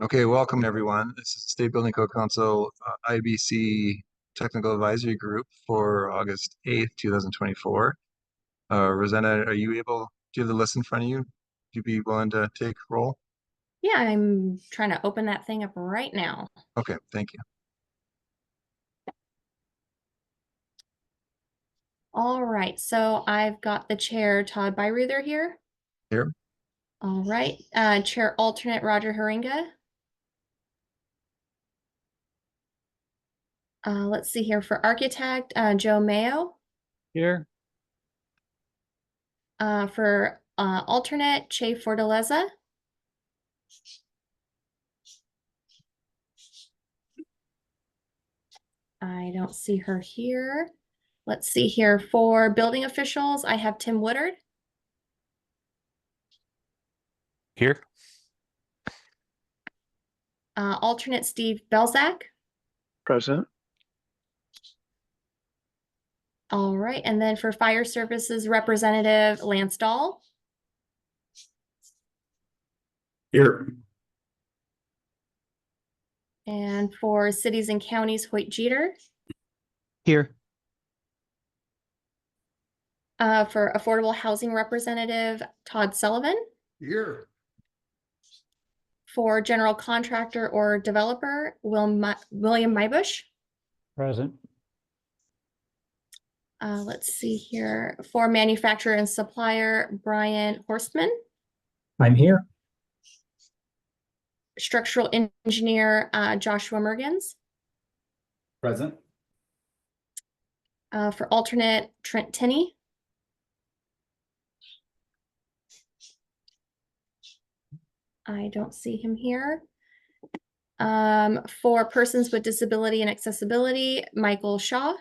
Okay, welcome everyone. This is State Building Code Council IBC Technical Advisory Group for August 8th, 2024. Rosanna, do you have the list in front of you? Would you be willing to take roll? Yeah, I'm trying to open that thing up right now. Okay, thank you. All right, so I've got the chair, Todd Byruther here. Here. All right, chair alternate, Roger Haringa. Let's see here for architect, Joe Mayo. Here. For alternate, Che Fortaleza. I don't see her here. Let's see here for building officials. I have Tim Woodard. Here. Alternate, Steve Belzak. Present. All right, and then for fire services representative, Lance Dahl. Here. And for cities and counties, Hoyt Jeter. Here. For affordable housing representative, Todd Sullivan. Here. For general contractor or developer, William Mybush. Present. Let's see here. For manufacturer and supplier, Brian Horstman. I'm here. Structural engineer, Joshua Mergens. Present. For alternate, Trent Tinney. I don't see him here. For persons with disability and accessibility, Michael Shaw.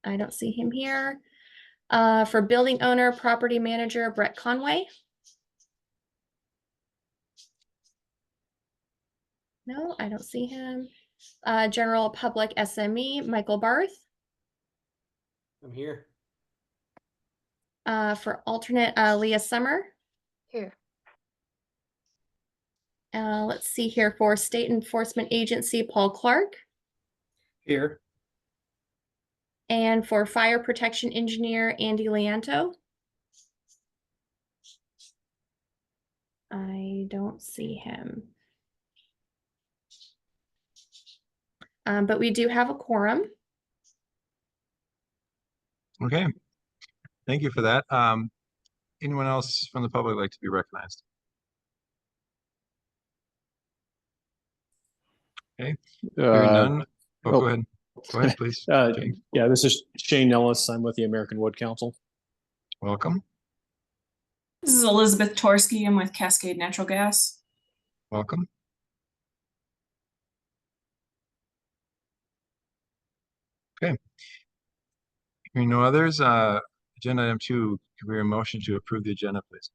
I don't see him here. For building owner, property manager, Brett Conway. No, I don't see him. General public SME, Michael Barth. I'm here. For alternate, Leah Summer. Here. Let's see here for state enforcement agency, Paul Clark. Here. And for fire protection engineer, Andy Leanto. I don't see him. But we do have a quorum. Okay, thank you for that. Anyone else from the public like to be recognized? Okay, hearing none. Go ahead. Go ahead, please. Yeah, this is Shane Ellis. I'm with the American Wood Council. Welcome. This is Elizabeth Torsky. I'm with Cascade Natural Gas. Welcome. Okay. Hearing no others, agenda item 2, can we hear a motion to approve the agenda, please?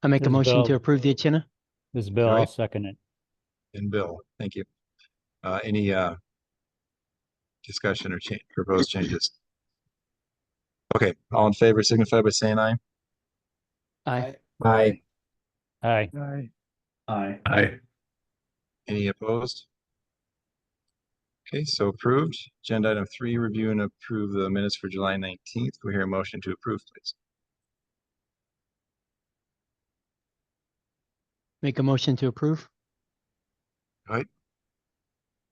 I make a motion to approve the agenda. This is Bill. Right. I'll second it. And Bill, thank you. Any discussion or proposed changes? Okay, all in favor signify by saying aye. Aye. Aye. Aye. Aye. Aye. Aye. Any opposed? Okay, so approved. Agenda item 3, review and approve the minutes for July 19th. We hear a motion to approve, please. Make a motion to approve. All right,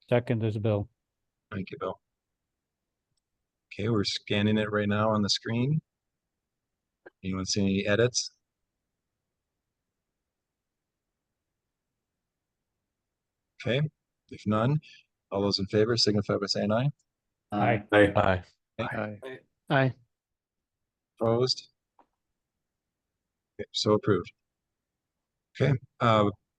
Second is Bill. thank you, Bill. Okay, we're scanning it right now on the screen. Anyone see any edits? Okay, if none, all those in favor signify by saying aye. Aye. Aye. Aye. Aye. Aye. Opposed? Okay, so approved. Okay,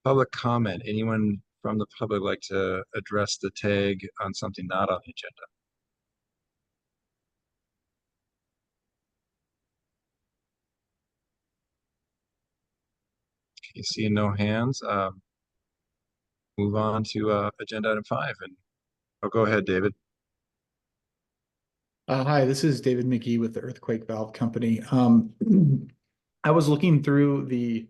public comment. Anyone from the public like to address the tag on something not on the agenda? Okay, seeing no hands, move on to agenda item 5. And oh, go ahead, David. Hi, this is David McGee with the Earthquake Valve Company. I was looking through the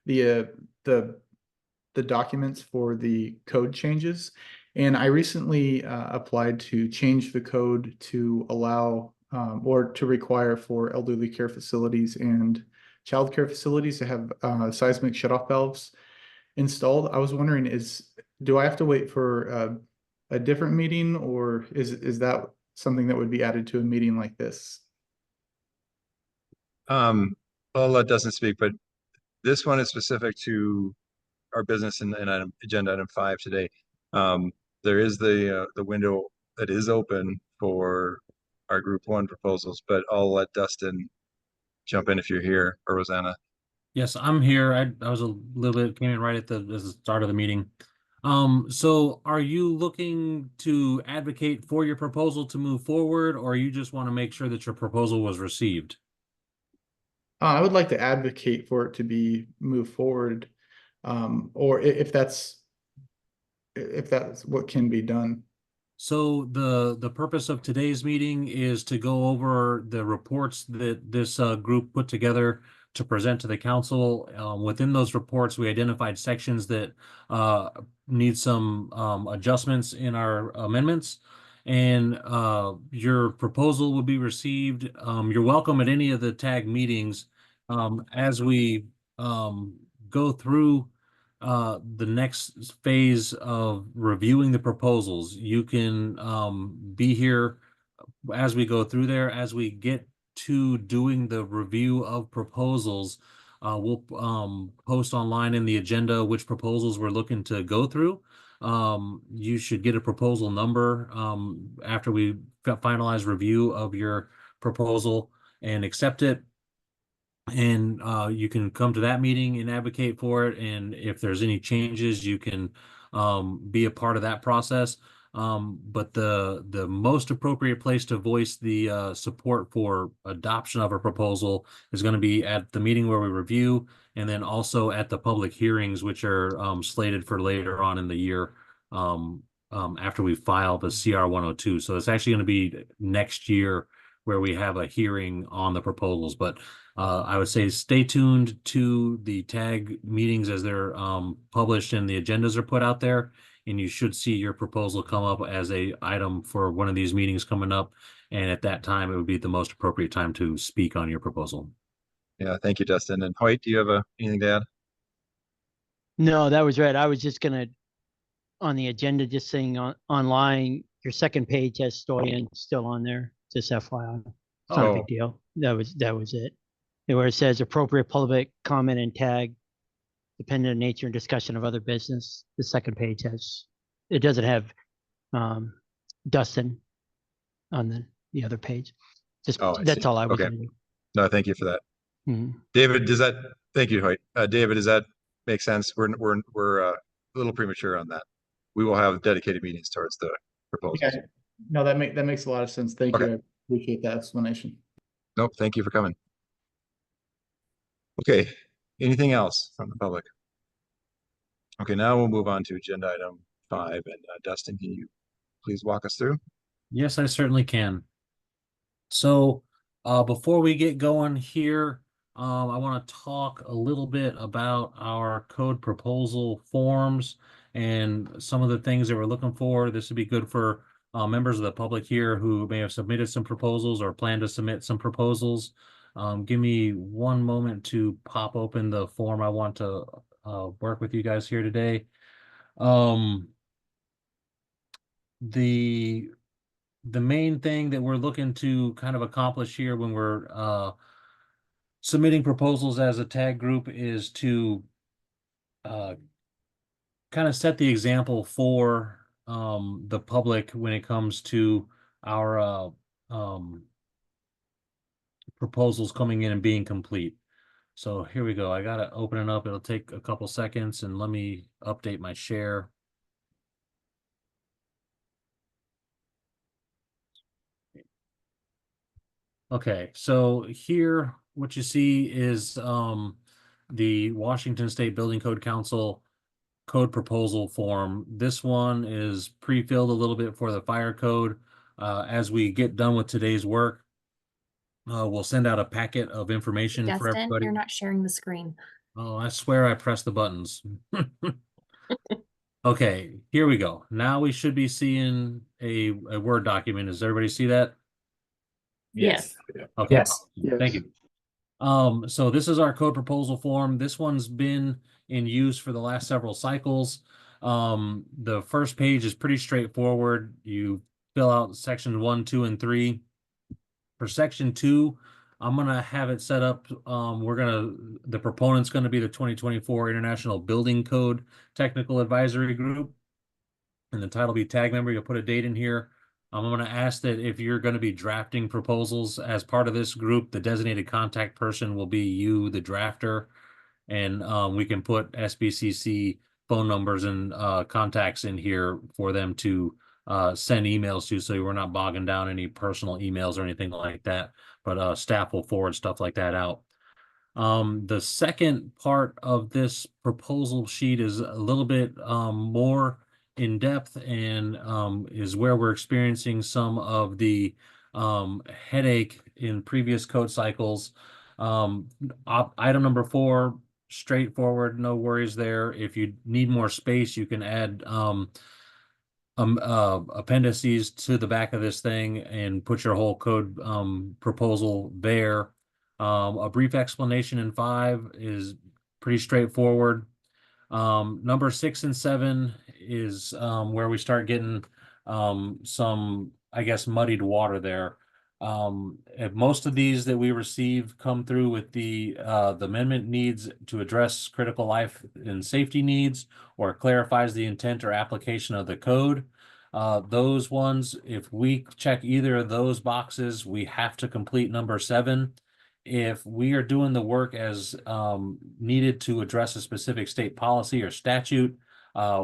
the documents for the code changes, and I recently applied to change the code to allow or to require for elderly care facilities and childcare facilities to have seismic shutoff valves installed. I was wondering, do I have to wait for a different meeting, or is that something that would be added to a meeting like this? I'll let Dustin speak, but this one is specific to our business and agenda item 5 today. There is the window that is open for our group 1 proposals, but I'll let Dustin jump in if you're here, or Rosanna. Yes, I'm here. I was a little bit, came in right at the start of the meeting. So are you looking to advocate for your proposal to move forward, or you just want to make sure that your proposal was received? I would like to advocate for it to be moved forward, or if that's what can be done. So the purpose of today's meeting is to go over the reports that this group put together to present to the council. Within those reports, we identified sections that need some adjustments in our amendments. And your proposal will be received. You're welcome at any of the TAG meetings. As we go through the next phase of reviewing the proposals, you can be here as we go through there. As we get to doing the review of proposals, we'll post online in the agenda which proposals we're looking to go through. You should get a proposal number after we finalize review of your proposal and accept it. And you can come to that meeting and advocate for it. And if there's any changes, you can be a part of that process. But the most appropriate place to voice the support for adoption of a proposal is going to be at the meeting where we review, and then also at the public hearings, which are slated for later on in the year after we file the CR 102. So it's actually going to be next year where we have a hearing on the proposals. But I would say stay tuned to the TAG meetings as they're published and the agendas are put out there, and you should see your proposal come up as a item for one of these meetings coming up. And at that time, it would be the most appropriate time to speak on your proposal. Yeah, thank you, Dustin. And Hoyt, do you have anything to add? No, that was right. I was just gonna, on the agenda, just saying online, your second page has Stoyan still on there, just FYI. It's not a big deal. That was it. And where it says appropriate public comment and tag, dependent on nature and discussion of other business, the second page it doesn't have Dustin on the other page. Just that's all I was gonna do. No, thank you for that. Mhm. David, thank you, Hoyt. David, does that make sense? We're a little premature on that. We will have dedicated meetings towards the proposals. Okay. No, that makes a lot of sense. Thank you. I appreciate that explanation. Nope, thank you for coming. Okay, anything else from the public? Okay, now we'll move on to agenda item 5. And Dustin, can you please walk us through? Yes, I certainly can. So before we get going here, I want to talk a little bit about our code proposal forms and some of the things that we're looking for. This would be good for members of the public here who may have submitted some proposals or plan to submit some proposals. Give me one moment to pop open the form I want to work with you guys here today. The main thing that we're looking to kind of accomplish here when we're submitting proposals as a TAG group is to kind of set the example for the public when it comes to our proposals coming in and being complete. So here we go. I got to open it up. It'll take a couple seconds, and let me update my share. Okay, so here what you see is the Washington State Building Code Council code proposal form. This one is pre-filled a little bit for the fire code. As we get done with today's work, we'll send out a packet of information for Dustin, everybody. you're not sharing the screen. Oh, I swear I pressed the buttons. Okay, here we go. Now we should be seeing a Word document. Does everybody see that? Yes. Okay. Yes. Thank you. So this is our code proposal form. This one's been in use for the last several cycles. The first page is pretty straightforward. You fill out section 1, 2, and 3. For section 2, I'm gonna have it set up. The proponent's gonna be the 2024 International Building Code Technical Advisory Group. And the title will be tag member. You'll put a date in here. I'm gonna ask that if you're gonna be drafting proposals as part of this group, the designated contact person will be you, the drafter. And we can put SBCC phone numbers and contacts in here for them to send emails to, so we're not bogging down any personal emails or anything like that, but staff will forward stuff like that out. The second part of this proposal sheet is a little bit more in depth and is where we're experiencing some of the headache in previous code cycles. Item number 4, straightforward, no worries there. If you need more space, you can add appendices to the back of this thing and put your whole code proposal there. A brief explanation in 5 is pretty straightforward. Number 6 and 7 is where we start getting some, I guess, muddied water there. If most of these that we receive come through with the amendment needs to address critical life and safety needs, or clarifies the intent or application of the code. Those ones, if we check either of those boxes, we have to complete number 7. If we are doing the work as needed to address a specific state policy or statute,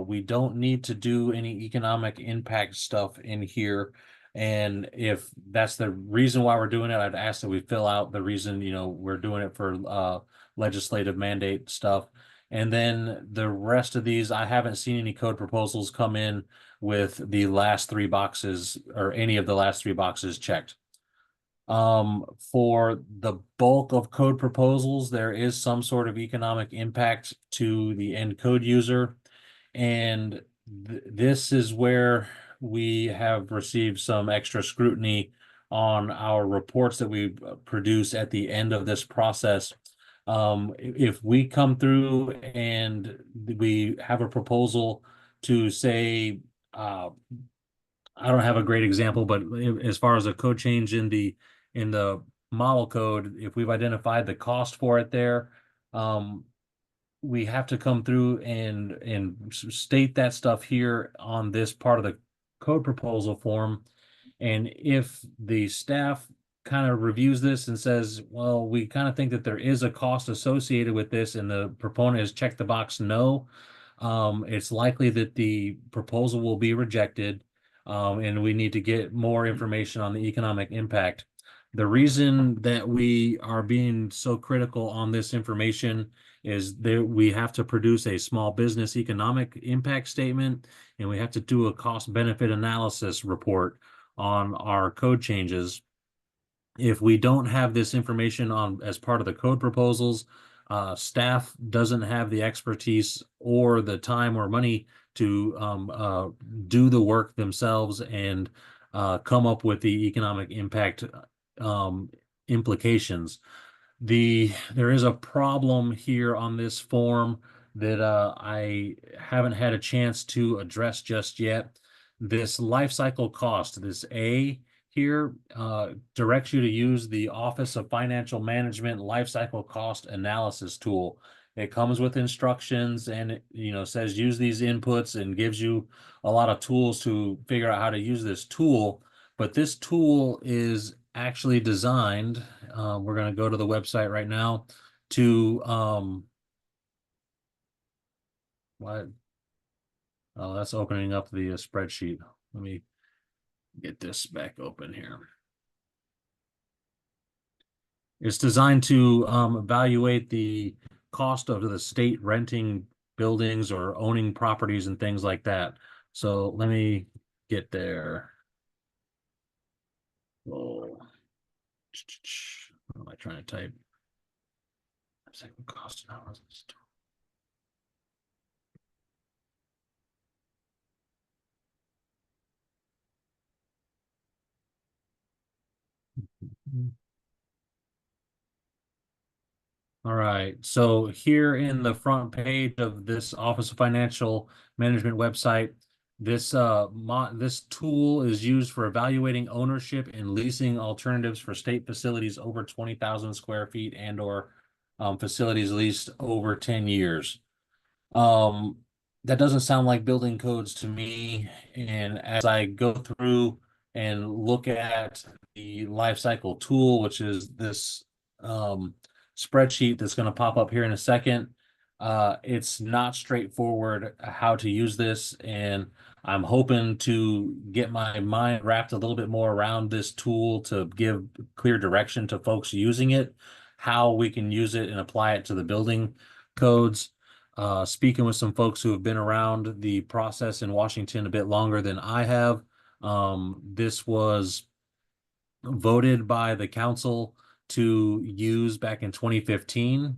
we don't need to do any economic impact stuff in here. And if that's the reason why we're doing it, I'd ask that we fill out the reason, we're doing it for legislative mandate stuff. And then the rest of these, I haven't seen any code proposals come in with the last 3 boxes or any of the last 3 boxes checked. For the bulk of code proposals, there is some sort of economic impact to the end code user. And this is where we have received some extra scrutiny on our reports that we produce at the end of this process. If we come through and we have a proposal to say, I don't have a great example, but as far as a code change in the model code, if we've identified the cost for it there, we have to come through and state that stuff here on this part of the code proposal form. And if the staff kind of reviews this and says, well, we kind of think that there is a cost associated with this, and the proponent has checked the box no, it's likely that the proposal will be rejected, and we need to get more information on the economic impact. The reason that we are being so critical on this information is that we have to produce a small business economic impact statement, and we have to do a cost benefit analysis report on our code changes. If we don't have this information on as part of the code proposals, staff doesn't have the expertise or the time or money to do the work themselves and come up with the economic impact implications. There is a problem here on this form that I haven't had a chance to address just yet. This life cycle cost, this A here, directs you to use the Office of Financial Management Life Cycle Cost Analysis tool. It comes with instructions and it, says use these inputs and gives you a lot of tools to figure out how to use this tool. But this tool is actually designed, we're going to go to the website right now to what? Oh, that's opening up the spreadsheet. Let me get this back open here. It's designed to evaluate the cost of the state renting buildings or owning properties and things like that. So let me get there. What am I trying to type? Second cost analysis. All right, so here in the front page of this Office of Financial Management website, this tool is used for evaluating ownership and leasing alternatives for state facilities over 20,000 square feet and or facilities leased over 10 years. That doesn't sound like building codes to me. And as I go through and look at the life cycle tool, which is this spreadsheet that's going to pop up here in a second, it's not straightforward how to use this. And I'm hoping to get my mind wrapped a little bit more around this tool to give clear direction to folks using it, how we can use it and apply it to the building codes. Speaking with some folks who have been around the process in Washington a bit longer than I have, this was voted by the council to use back in 2015.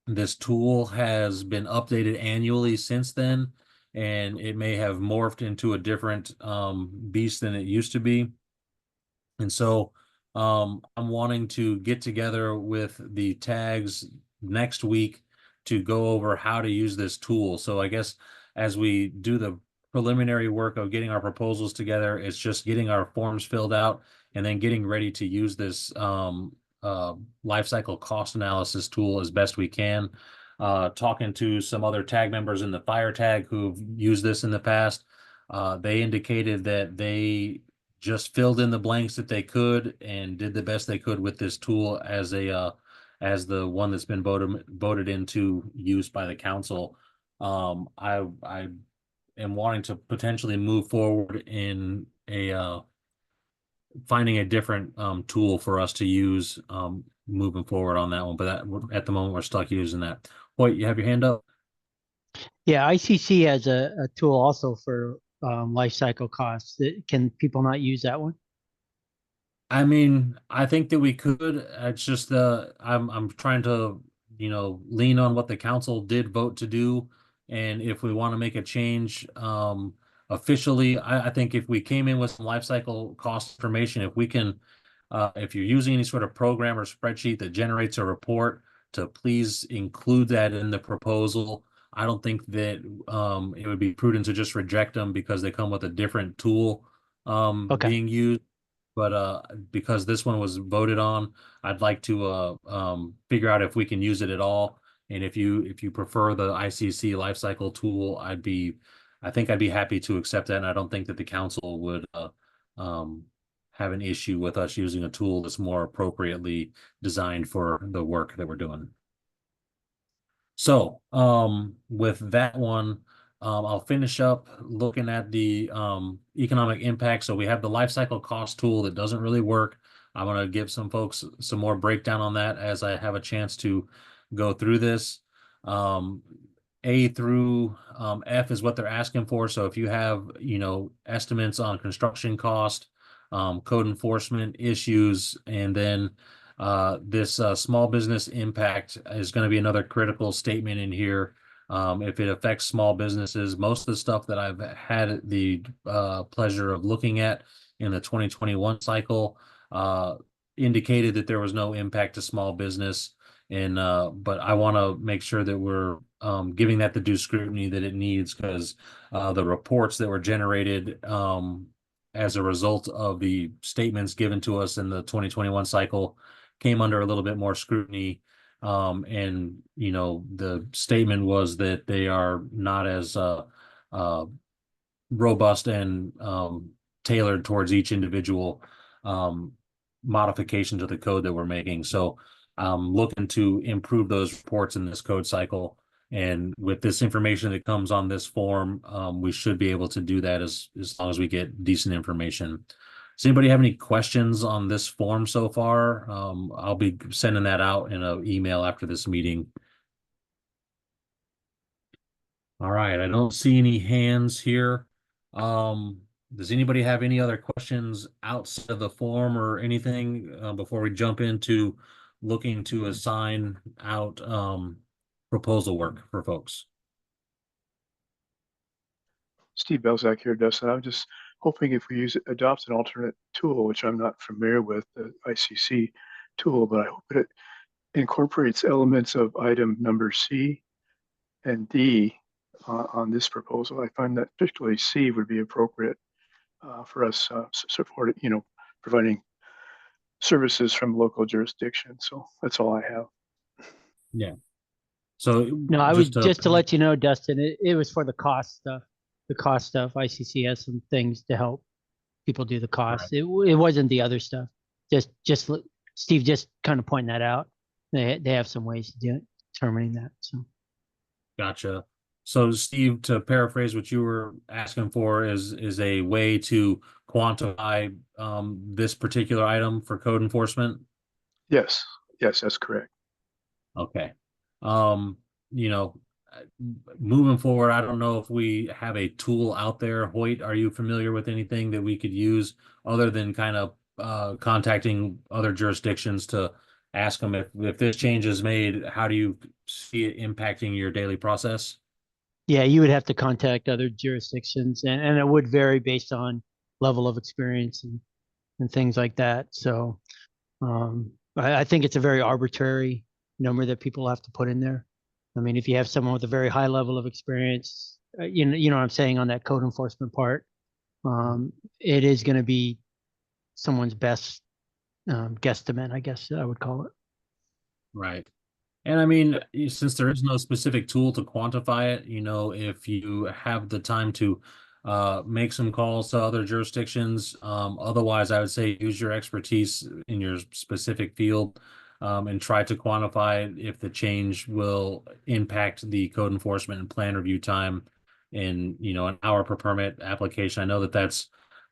This tool has been updated annually since then, and it may have morphed into a different beast than it used to be. And so I'm wanting to get together with the tags next week to go over how to use this tool. So I guess as we do the preliminary work of getting our proposals together, it's just getting our forms filled out and then getting ready to use this life cycle cost analysis tool as best we can. Talking to some other tag members in the fire tag who've used this in the past, they indicated that they just filled in the blanks that they could and did the best they could with this tool as a as the one that's been voted into use by the council. I am wanting to potentially move forward in a finding a different tool for us to use moving forward on that one. But that, at the moment, we're stuck using that. Hoyt, you have your hand up? Yeah, ICC has a tool also for life cycle costs. Can people not use that one? I mean, I think that we could. It's just I'm trying to, lean on what the council did vote to do. And if we want to make a change officially, I think if we came in with some life cycle cost information, if we can, if you're using any sort of program or spreadsheet that generates a report, to please include that in the proposal. I don't think that it would be prudent to just reject them because they come with a different tool Okay. being used. But because this one was voted on, I'd like to figure out if we can use it at all. And if you prefer the ICC lifecycle tool, I think I'd be happy to accept that. And I don't think that the council would have an issue with us using a tool that's more appropriately designed for the work that we're doing. So with that one, I'll finish up looking at the economic impact. So we have the life cycle cost tool that doesn't really work. I'm going to give some folks some more breakdown on that as I have a chance to go through this. A through F is what they're asking for. So if you have, estimates on construction cost, code enforcement issues, and then this small business impact is going to be another critical statement in here. If it affects small businesses, most of the stuff that I've had the pleasure of looking at in the 2021 cycle indicated that there was no impact to small business. And but I want to make sure that we're giving that the due scrutiny that it needs, because the reports that were generated as a result of the statements given to us in the 2021 cycle came under a little bit more scrutiny. And the statement was that they are not as robust and tailored towards each individual modification to the code that we're making. So I'm looking to improve those reports in this code cycle. And with this information that comes on this form, we should be able to do that as long as we get decent information. Does anybody have any questions on this form so far? I'll be sending that out in an email after this meeting. All right, I don't see any hands here. Does anybody have any other questions outside of the form or anything before we jump into looking to assign out proposal work for folks? Steve Belzak here, Dustin. I'm just hoping if we adopt an alternate tool, which I'm not familiar with, the ICC tool, but I hope it incorporates elements of item number C and D on this proposal. I find that particularly C would be appropriate for us supporting, providing services from local jurisdictions. So that's all I have. Yeah. So No, I was just to let you know, Dustin, it was for the cost stuff. The cost stuff. ICC has some things to help people do the cost. It wasn't the other stuff. Steve just kind of pointing that out. They have some ways to do it, determining that. So. Gotcha. So Steve, to paraphrase what you were asking for is a way to quantify this particular item for code enforcement? Yes, that's correct. Okay. Moving forward, I don't know if we have a tool out there. Hoyt, are you familiar with anything that we could use other than kind of contacting other jurisdictions to ask them if this change is made, how do you see it impacting your daily process? Yeah, you would have to contact other jurisdictions and it would vary based on level of experience and things like that. So I think it's a very arbitrary number that people have to put in there. I mean, if you have someone with a very high level of experience, you know what I'm saying on that code enforcement part, it is going to be someone's best guesstimate, I guess I would call it. Right. And I mean, since there is no specific tool to quantify it, if you have the time to make some calls to other jurisdictions, otherwise I would say use your expertise in your specific field and try to quantify if the change will impact the code enforcement and plan review time in, an hour per permit application. I know that's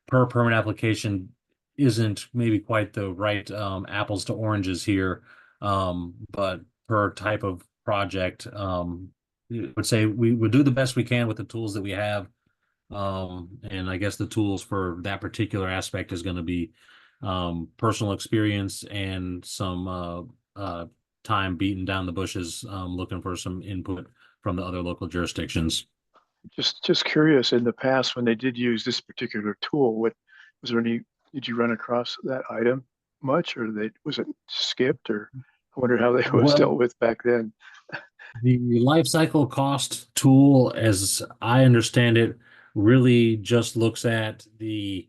per permit application isn't maybe quite the right apples to oranges here, but per type of project, I would say we would do the best we can with the tools that we have. And I guess the tools for that particular aspect is going to be personal experience and some time beating down the bushes, looking for some input from the other local jurisdictions. Just curious, in the past when they did use this particular tool, did you run across that item much, or was it skipped, or I wonder how they was dealt with back then. The life cycle cost tool, as I understand it, really just looks at the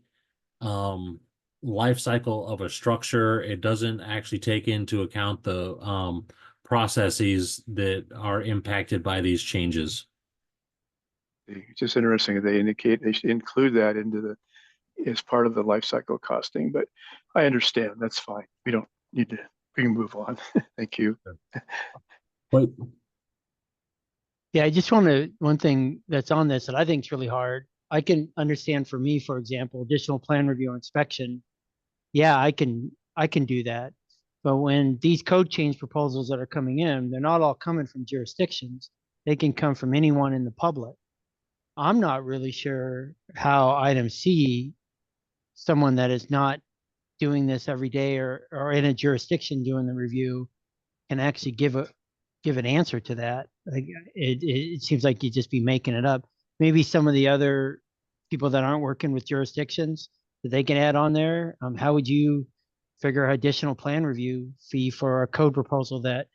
life cycle of a structure. It doesn't actually take into account the processes that are impacted by these changes. It's just interesting that they should include that as part of the life cycle costing, but I understand, that's fine. We don't need to, we can move on. Thank you. But yeah, I just one thing that's on this that I think is really hard. I can understand for me, for example, additional plan review or inspection. Yeah, I can do that. But when these code change proposals that are coming in, they're not all coming from jurisdictions. They can come from anyone in the public. I'm not really sure how item C, someone that is not doing this every day or in a jurisdiction doing the review, can actually give an answer to that. Like it seems like you'd just be making it up. Maybe some of the other people that aren't working with jurisdictions that they can add on there. How would you figure additional plan review fee for a code proposal that,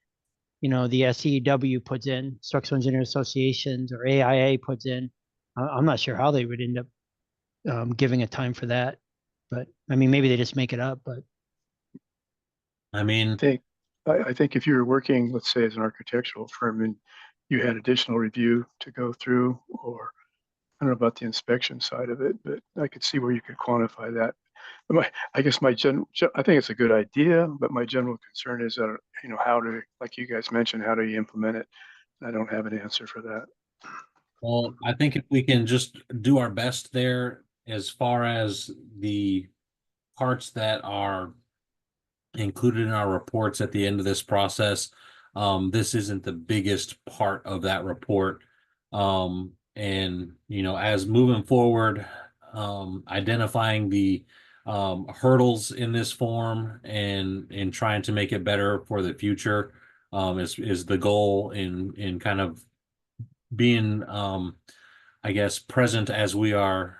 the SEW puts in, Structural Engineer Associations or AIA puts in? I'm not sure how they would end up giving a time for that, but I mean, maybe they just make it up, but. I mean, I think if you were working, let's say, as an architectural firm and you had additional review to go through, or I don't know about the inspection side of it, but I could see where you could quantify that. But I think it's a good idea, but my general concern is that, how to, like you guys mentioned, how do you implement it? I don't have an answer for that. well, I think if we can just do our best there as far as the parts that are included in our reports at the end of this process, this isn't the biggest part of that report. And, as moving forward, identifying the hurdles in this form and trying to make it better for the future is the goal in kind of being I guess present as we are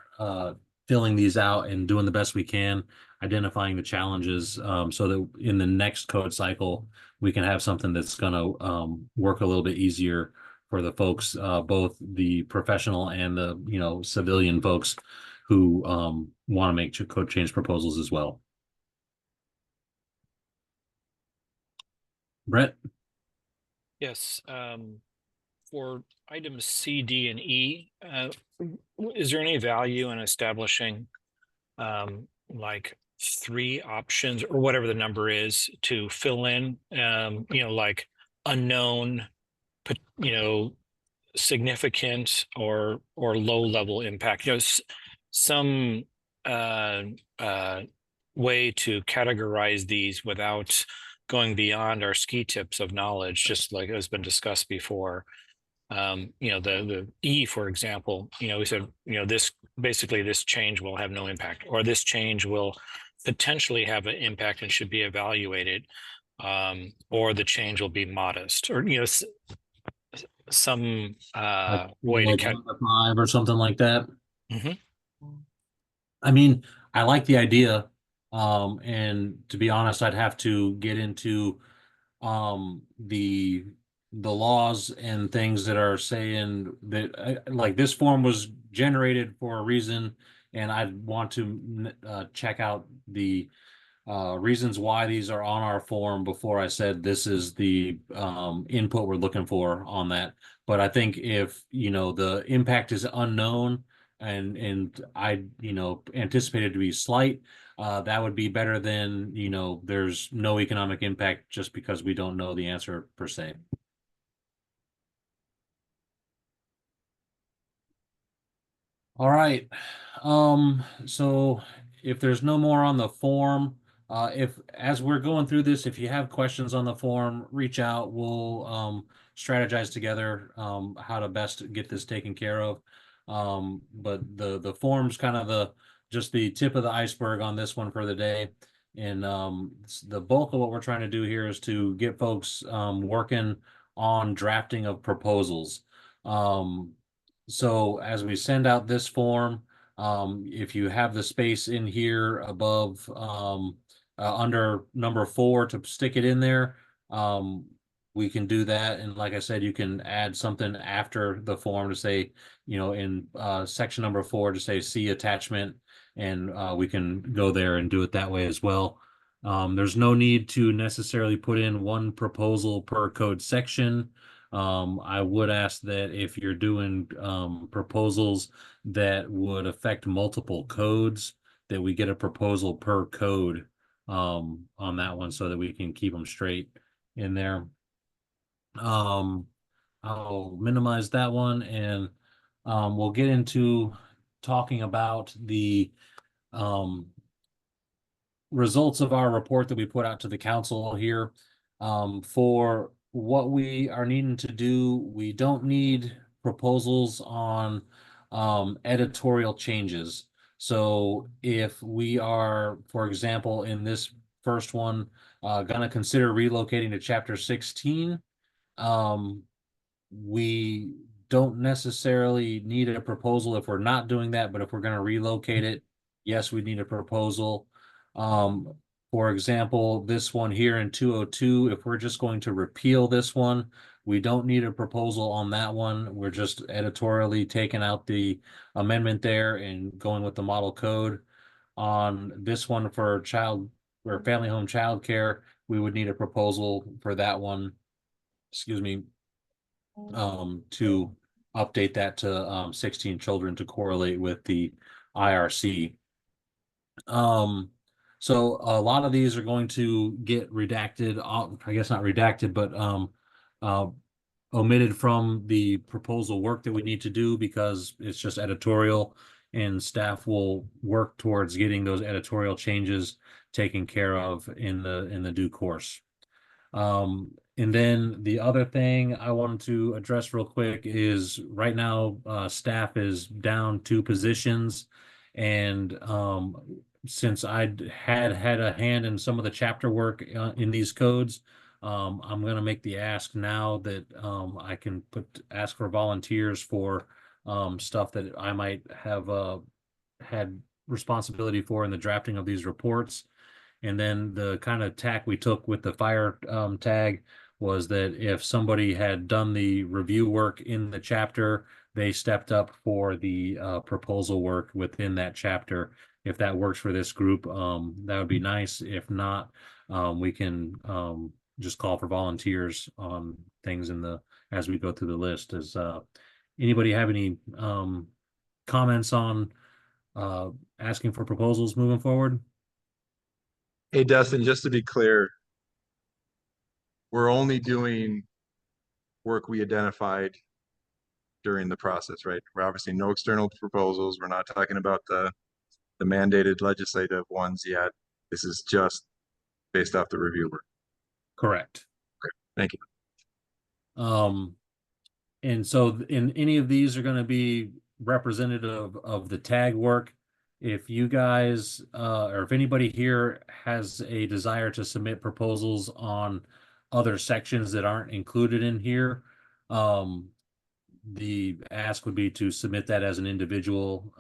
filling these out and doing the best we can, identifying the challenges so that in the next code cycle we can have something that's going to work a little bit easier for the folks, both the professional and the civilian folks who want to make code change proposals as well. Brett? Yes, for items C, D, and E, is there any value in establishing like 3 options or whatever the number is to fill in, like unknown, significant or low level impact, some way to categorize these without going beyond our ski tips of knowledge, just like has been discussed before. The E, for example, we said, this change will have no impact, or this change will potentially have an impact and should be evaluated, or the change will be modest, or some way like to 1 to 5 or something like that. Mhm. I mean, I like the idea, and to be honest, I'd have to get into the laws and things that are saying that like this form was generated for a reason, and I'd want to check out the reasons why these are on our form before I said this is the input we're looking for on that. But I think if the impact is unknown and I anticipated to be slight, that would be better than there's no economic impact just because we don't know the answer per se. All right. So if there's no more on the form, if as we're going through this, if you have questions on the form, reach out. We'll strategize together how to best get this taken care of. But the form's kind of just the tip of the iceberg on this one for the day. And the bulk of what we're trying to do here is to get folks working on drafting of proposals. So as we send out this form, if you have the space in here above under number 4 to stick it in there, we can do that. And like I said, you can add something after the form to say, in section number 4 to say see attachment, and we can go there and do it that way as well. There's no need to necessarily put in 1 proposal per code section. I would ask that if you're doing proposals that would affect multiple codes, that we get a proposal per code on that one so that we can keep them straight in there. I'll minimize that one, and we'll get into talking about the results of our report that we put out to the council here. For what we are needing to do, we don't need proposals on editorial changes. So if we are, for example, in this first one, going to consider relocating to chapter 16, we don't necessarily need a proposal if we're not doing that, but if we're going to relocate it, yes, we need a proposal. For example, this one here in 202, if we're just going to repeal this one, we don't need a proposal on that one. We're just editorially taking out the amendment there and going with the model code. On this one for child or family home child care, we would need a proposal for that one, excuse me, to update that to 16 children to correlate with the IRC. So a lot of these are going to get redacted, I guess not redacted, but omitted from the proposal work that we need to do because it's just editorial, and staff will work towards getting those editorial changes taken care of in the due course. And then the other thing I wanted to address real quick is right now staff is down 2 positions, And since I'd had a hand in some of the chapter work in these codes, I'm going to make the ask now that I can ask for volunteers for stuff that I might have had responsibility for in the drafting of these reports. And then the kind of tack we took with the fire tag was that if somebody had done the review work in the chapter, they stepped up for the proposal work within that chapter. If that works for this group, that would be nice. If not, we can just call for volunteers on things as we go through the list. Does anybody have any comments on asking for proposals moving forward? Hey, Dustin, just to be clear, we're only doing work we identified during the process, right? We're obviously no external proposals. We're not talking about the mandated legislative ones yet. This is just based off the review work. Correct. Thank you. And so in any of these are going to be representative of the tag work. If you guys, or if anybody here has a desire to submit proposals on other sections that aren't included in here, the ask would be to submit that as an individual.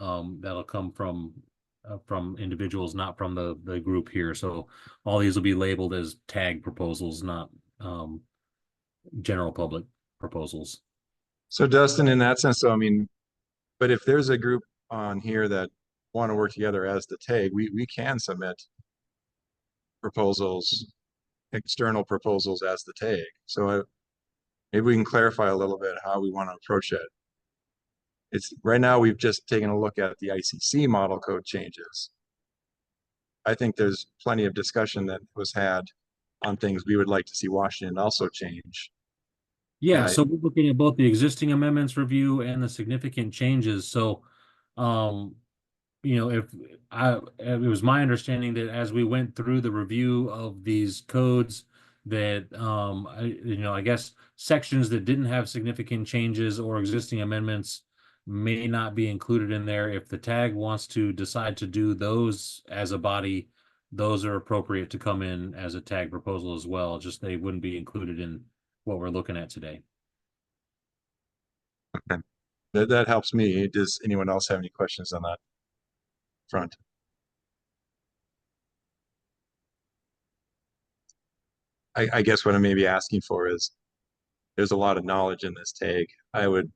That'll come from individuals, not from the group here. So all these will be labeled as tag proposals, not general public proposals. So Dustin, in that sense, so I mean, but if there's a group on here that want to work together as the tag, we can submit proposals, external proposals as the tag. So maybe we can clarify a little bit how we want to approach it. It's right now we've just taken a look at the ICC model code changes. I think there's plenty of discussion that was had on things we would like to see Washington also change. Yeah, so we're looking at both the existing amendments review and the significant changes. So, you know, it was my understanding that as we went through the review of these codes, that I guess sections that didn't have significant changes or existing amendments may not be included in there. If the tag wants to decide to do those as a body, those are appropriate to come in as a tag proposal as well. Just they wouldn't be included in what we're looking at today. Okay, that helps me. Does anyone else have any questions on that front? I guess what I may be asking for is there's a lot of knowledge in this tag. I would,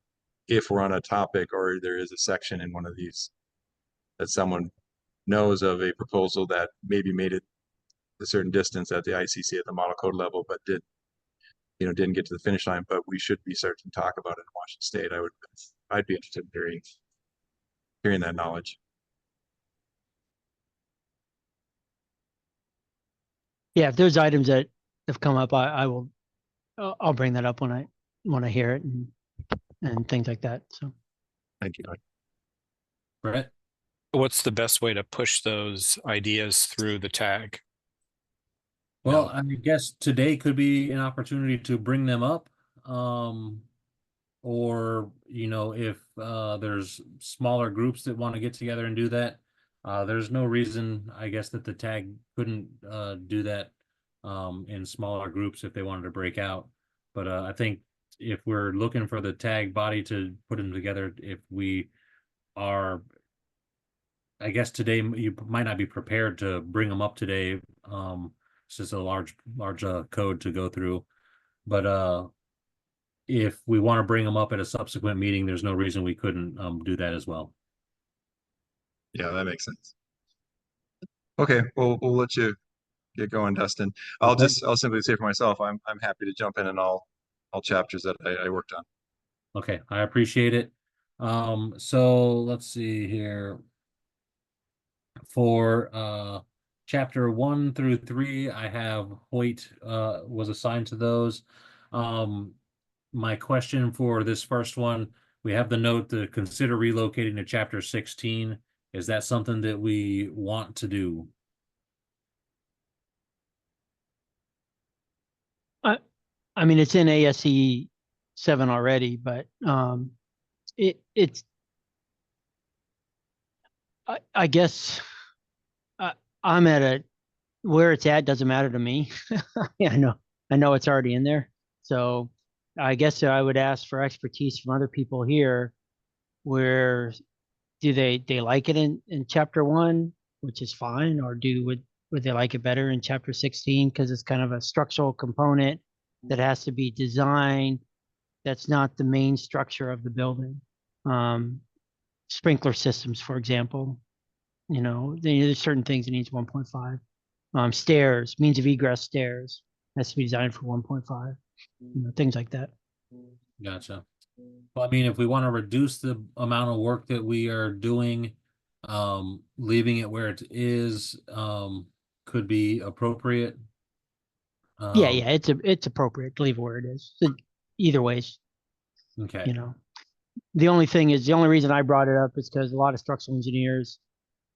if we're on a topic or there is a section in one of these that someone knows of a proposal that maybe made it a certain distance at the ICC at the model code level, but didn't get to the finish line, but we should be starting to talk about it in Washington State. I'd be interested in hearing that knowledge. Yeah, if there's items that have come up, I'll bring that up when I hear it and things like that. So thank you. Brett? What's the best way to push those ideas through the tag? Well, I guess today could be an opportunity to bring them up. Or, if there's smaller groups that want to get together and do that, there's no reason, I guess, that the tag couldn't do that in smaller groups if they wanted to break out. But I think if we're looking for the tag body to put them together, if we are, I guess today you might not be prepared to bring them up today. It's just a large code to go through. But if we want to bring them up at a subsequent meeting, there's no reason we couldn't do that as well. Yeah, that makes sense. Okay, we'll let you get going, Dustin. I'll simply say for myself, I'm happy to jump in all chapters that I worked on. Okay, I appreciate it. So let's see here. For chapter 1 through 3, I have Hoyt was assigned to those. My question for this first one, we have the note to consider relocating to chapter 16. Is that something that we want to do? I mean, it's in ASC 7 already, but it's I guess I'm at a where it's at doesn't matter to me. Yeah, I know it's already in there. So I guess I would ask for expertise from other people here. Where do they like it in chapter 1, which is fine, or would they like it better in chapter 16 because it's kind of a structural component that has to be designed. That's not the main structure of the building. Sprinkler systems, for example, there's certain things it needs 1.5. Stairs, means of egress stairs, has to be designed for 1.5. Things like that. Gotcha. Well, I mean, if we want to reduce the amount of work that we are doing, leaving it where it is, could be appropriate. Yeah, it's appropriate to leave it where it is. So either ways, Okay. the only reason I brought it up is because a lot of structural engineers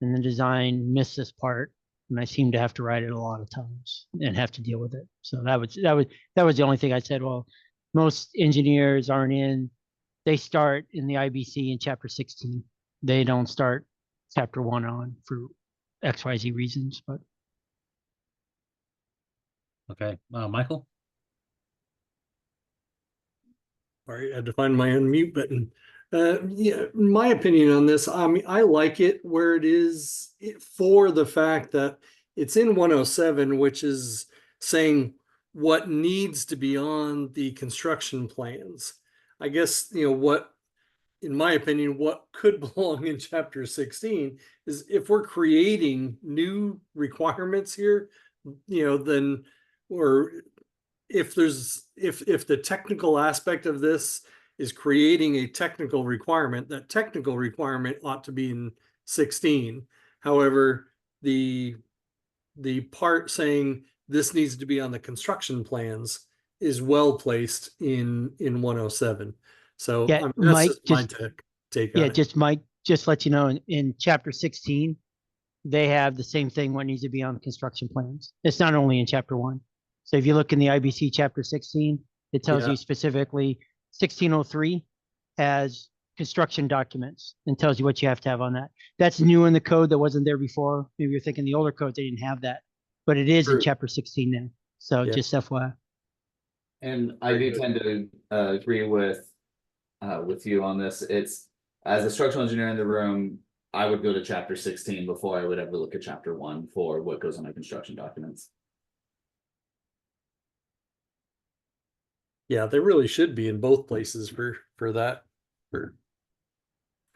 in the design miss this part, and I seem to have to write it a lot of times and have to deal with it. So that was the only thing I said. Well, most engineers they start in the IBC in chapter 16. They don't start chapter 1 on for XYZ reasons, but Okay. Michael? Sorry, I had to find my unmute button. Yeah, my opinion on this, I mean, I like it where it is for the fact that it's in 107, which is saying what needs to be on the construction plans. I guess, in my opinion, what could belong in chapter 16 is if we're creating new requirements here, then, or if the technical aspect of this is creating a technical requirement, that technical requirement ought to be in 16. However, the part saying this needs to be on the construction plans is well placed in 107. So yeah, I mean, that's Mike, just my take on it. Mike, just let you know, in chapter 16, they have the same thing, what needs to be on the construction plans. It's not only in chapter 1. So if you look in the IBC chapter 16, it tells you specifically 1603 has construction documents and tells you what you have to have on that. That's new in the code that wasn't there before. Maybe you're thinking the older code, they didn't have that, but it is in chapter 16 now. So just FYI. And I do tend to agree with you on this. It's, as a structural engineer in the room, I would go to chapter 16 before I would ever look at chapter 1 for what goes on my construction documents. Yeah, they really should be in both places for that.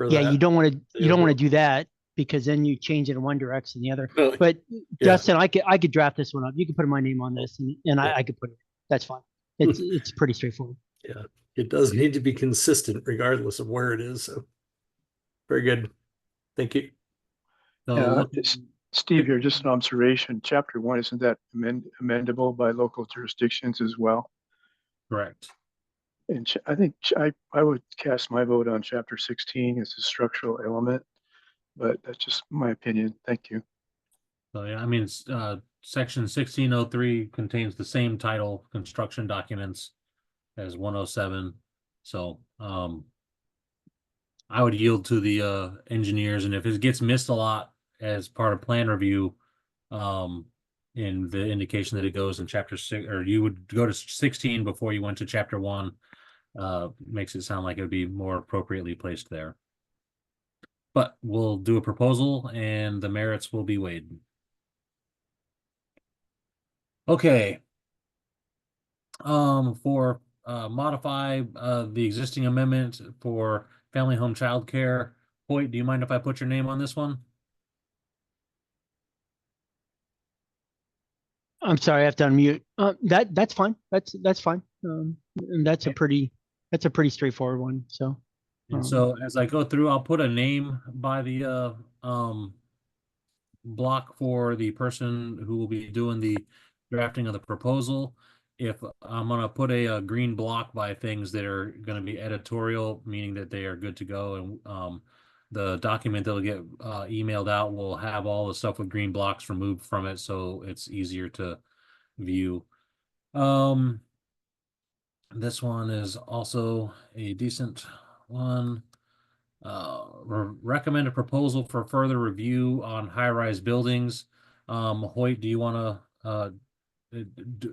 Yeah, you don't want to do that because then you change it in one direction, the other. Really? But Justin, I could draft this one up. You can put my name on this, and I could put it. That's fine. It's pretty straightforward. Yeah, it does need to be consistent regardless of where it is. So very good. Thank you. Steve here, just an observation. Chapter 1, isn't that amendable by local jurisdictions as well? Correct. And I think I would cast my vote on chapter 16 as a structural element, but that's just my opinion. Thank you. So yeah, I mean, section 1603 contains the same title, construction documents, as 107. So I would yield to the engineers, and if it gets missed a lot as part of plan review, in the indication that it goes in chapter 6, or you would go to 16 before you went to chapter 1, makes it sound like it would be more appropriately placed there. But we'll do a proposal and the merits will be weighed. Okay. For modify the existing amendment for family home childcare. Hoyt, do you mind if I put your name on this one? I'm sorry, I have to unmute. That's fine. That's fine. And that's a pretty straightforward one. So. And so as I go through, I'll put a name by the block for the person who will be doing the drafting of the proposal. If I'm going to put a green block by things that are going to be editorial, meaning that they are good to go, and the document that'll get emailed out will have all the stuff with green blocks removed from it, so it's easier to view. This one is also a decent one. Recommend a proposal for further review on high-rise buildings. Hoyt, do you want to,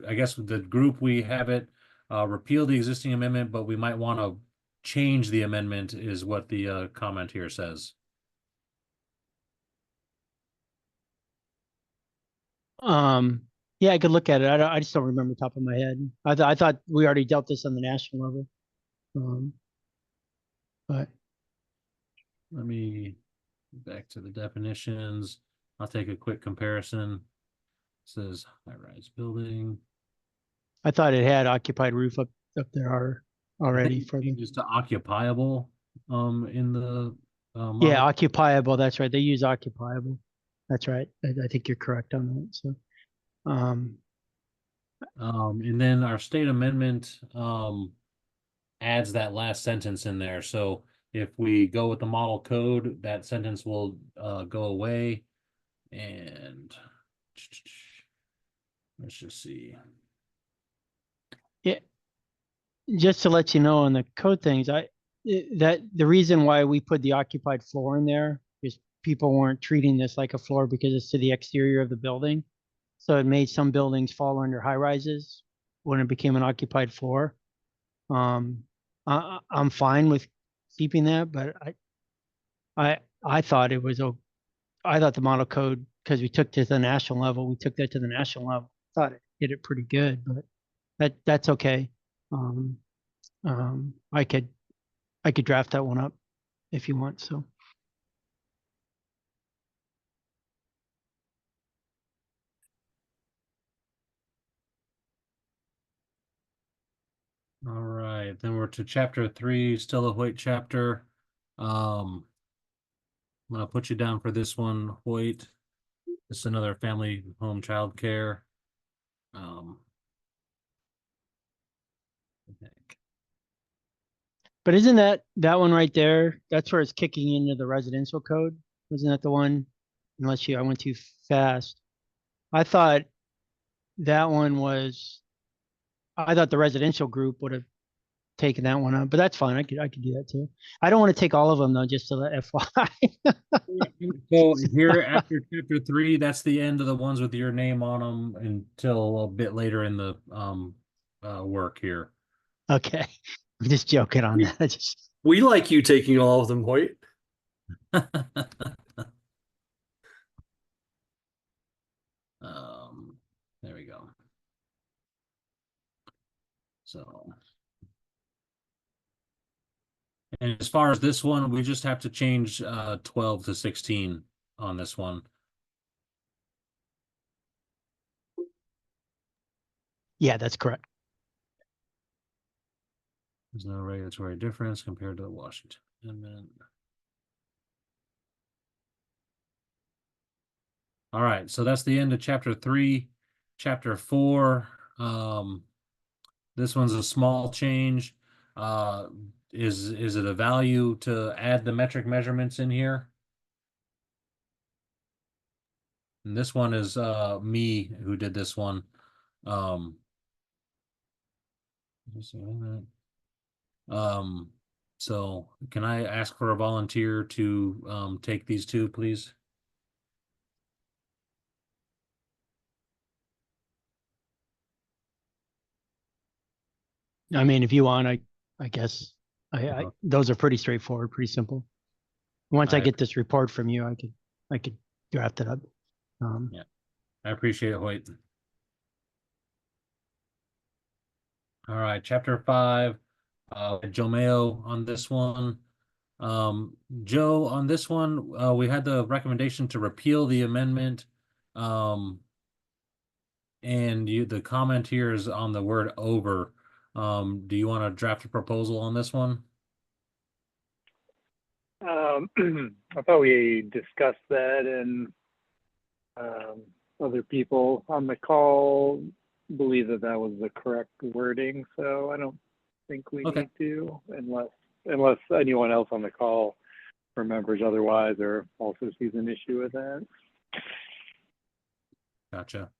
I guess with the group, we have it, repeal the existing amendment, but we might want to change the amendment is what the comment here says. Yeah, I could look at it. I just don't remember top of my head. I thought we already dealt this on the national level. But Let me back to the definitions. I'll take a quick comparison. It says high-rise building. I thought it had occupied roof up there already for the. Just to occupiable in the Yeah, model. occupiable. That's right. They use occupiable. That's right. I think you're correct on that. So, and then our state amendment adds that last sentence in there. So if we go with the model code, that sentence will go away. And let's just see. yeah, just to let you know on the code things, that the reason why we put the occupied floor in there is people weren't treating this like a floor because it's to the exterior of the building. So it made some buildings fall under high rises when it became an occupied floor. I'm fine with keeping that, but I thought it was I thought the model code, because we took to the national level, we took that to the national level. Thought it did it pretty good, but that's okay. I could draft that one up if you want. So. All right, then we're to chapter 3, still a Hoyt chapter. I'm gonna put you down for this one, Hoyt. This is another family home child care. But isn't that one right there? That's where it's kicking into the residential code. Wasn't that the one? Unless I went too fast. I thought that one was. I thought the residential group would have taken that one up, but that's fine. I could do that too. I don't want to take all of them though, just to let FYI. So here after chapter 3, that's the end of the ones with your name on them until a bit later in the work here. Okay, I'm just joking on that. We like you taking all of them, Hoyt. There we go. So, and as far as this one, we just have to change 12 to 16 on this one. Yeah, that's correct. There's no regulatory difference compared to the Washington Amendment. All right, so that's the end of chapter 3. Chapter 4, this one's a small change. Is it a value to add the metric measurements in here? And this one is me who did this one. So can I ask for a volunteer to take these two, please? I mean, if you want, I guess those are pretty straightforward, pretty simple. Once I get this report from you, I could draft it up. Yeah, I appreciate it, Hoyt. All right, chapter 5, Joe Mayo on this one. Joe, on this one, we had the recommendation to repeal the amendment. And the comment here is on the word over. Do you want to draft a proposal on this one? I thought we discussed that, and other people on the call believe that was the correct wording. So I don't think we need to, unless anyone else on the call remembers otherwise or also sees an issue with that. Gotcha.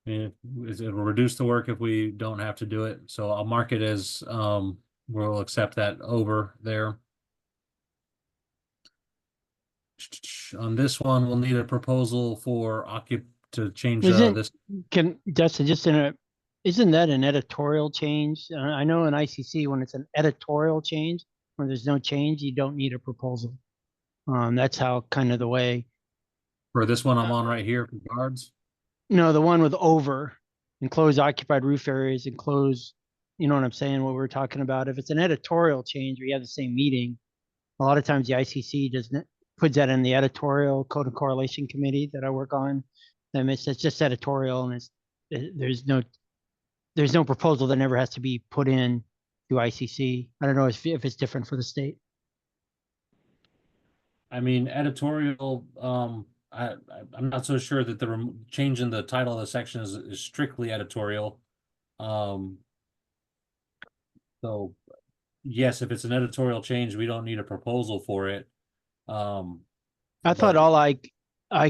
It will reduce the work if we don't have to do it. So I'll mark it as we'll accept that over there. change on this one, we'll need a proposal for to change Isn't, this. Dustin, isn't that an editorial change? I know in ICC, when it's an editorial change, where there's no change, you don't need a proposal. That's how kind of the way. For this one I'm on right here for guards. No, the one with over, enclosed occupied roof areas, enclosed, you know what I'm saying, what we're talking about. If it's an editorial change, we have the same meeting. A lot of times the ICC doesn't puts that in the editorial code and correlation committee that I work on. And it's just editorial, and there's no proposal that never has to be put in to ICC. I don't know if it's different for the state. I mean, editorial, I'm not so sure that the change in the title of the section is strictly editorial. So yes, if it's an editorial change, we don't need a proposal for it. I thought all I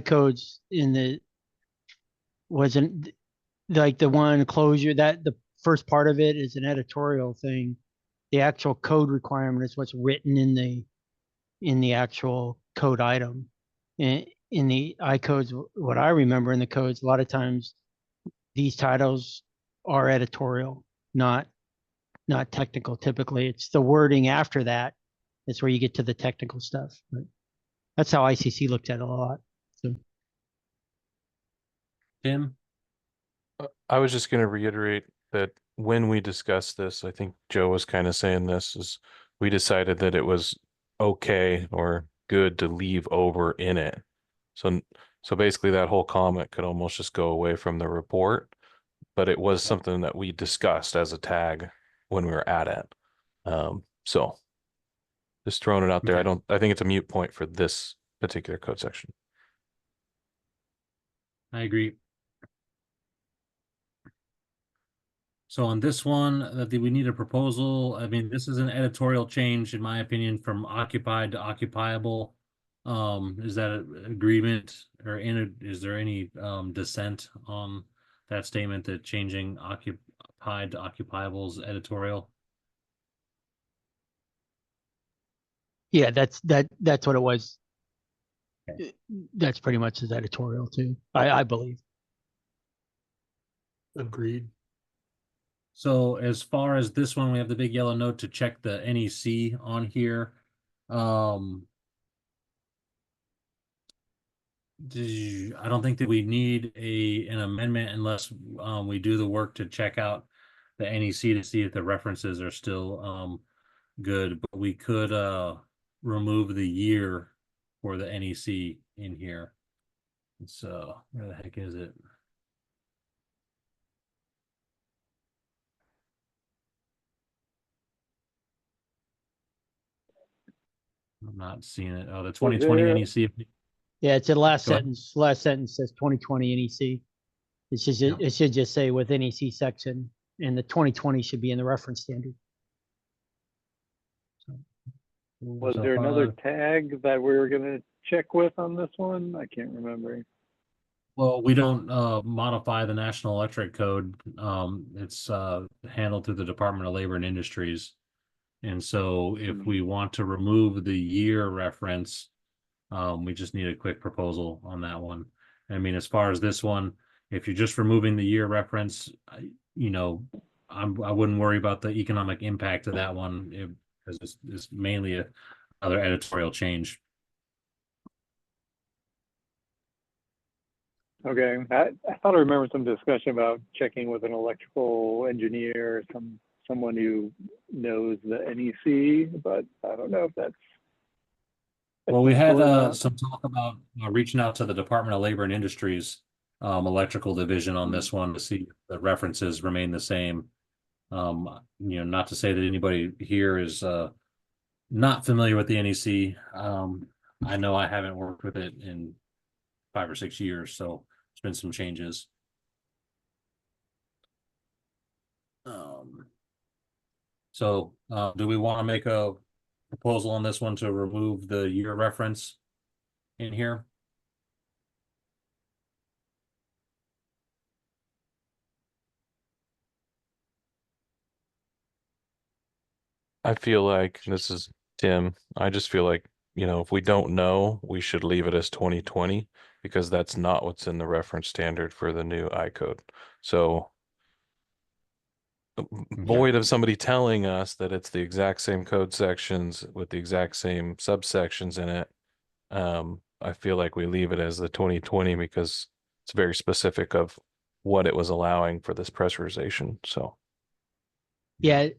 codes wasn't like the one closure, that the first part of it is an editorial thing. The actual code requirement is what's written in the actual code item. In the I codes, what I remember in the codes, a lot of times these titles are editorial, not technical. Typically, it's the wording after that. That's where you get to the technical stuff. But that's how ICC looked at it a lot. So, Tim? I was just going to reiterate that when we discussed this, I think Joe was kind of saying this, is we decided that it was okay or good to leave over in it. So basically that whole comment could almost just go away from the report, but it was something that we discussed as a tag when we were at it. So just throwing it out there. Okay. I think it's a mute point for this particular code section. I agree. So on this one, we need a proposal. I mean, this is an editorial change, in my opinion, from occupied to occupiable. Is that an agreement, or is there any dissent on that statement that changing occupied to occupiable is editorial? yeah, that's what it was. Okay. That's pretty much his editorial too, I believe. Agreed. So as far as this one, we have the big yellow note to check the NEC on here. I don't think that we need an amendment unless we do the work to check out the NEC to see if the references are still good. But we could remove the year for the NEC in here. So where the heck is it? I'm not seeing it. Oh, the 2020 NEC. Yeah, it's the last sentence. Last sentence says 2020 NEC. It should just say with NEC section, and the 2020 should be in the reference standard. Was there another tag that we were going to check with on this one? I can't remember. Well, we don't modify the National Electric Code. It's handled through the Department of Labor and Industries. And so if we want to remove the year reference, we just need a quick proposal on that one. I mean, as far as this one, if you're just removing the year reference, you know, I wouldn't worry about the economic impact of that one, because it's mainly another editorial change. Okay, I thought I remember some discussion about checking with an electrical engineer, someone who knows the NEC, but I don't know if that's. Well, we had some talk about reaching out to the Department of Labor and Industries electrical division on this one to see if the references remain the same. You know, not to say that anybody here is not familiar with the NEC. I know I haven't worked with it in 5 or 6 years, so there's been some changes. So do we want to make a proposal on this one to remove the year reference in here? I feel like, this is Tim, I just feel like if we don't know, we should leave it as 2020 because that's not what's in the reference standard for the new I code. So void of somebody telling us that it's the exact same code sections with the exact same subsections in it, I feel like we leave it as the 2020 because it's very specific of what it was allowing for this pressurization. So Yeah,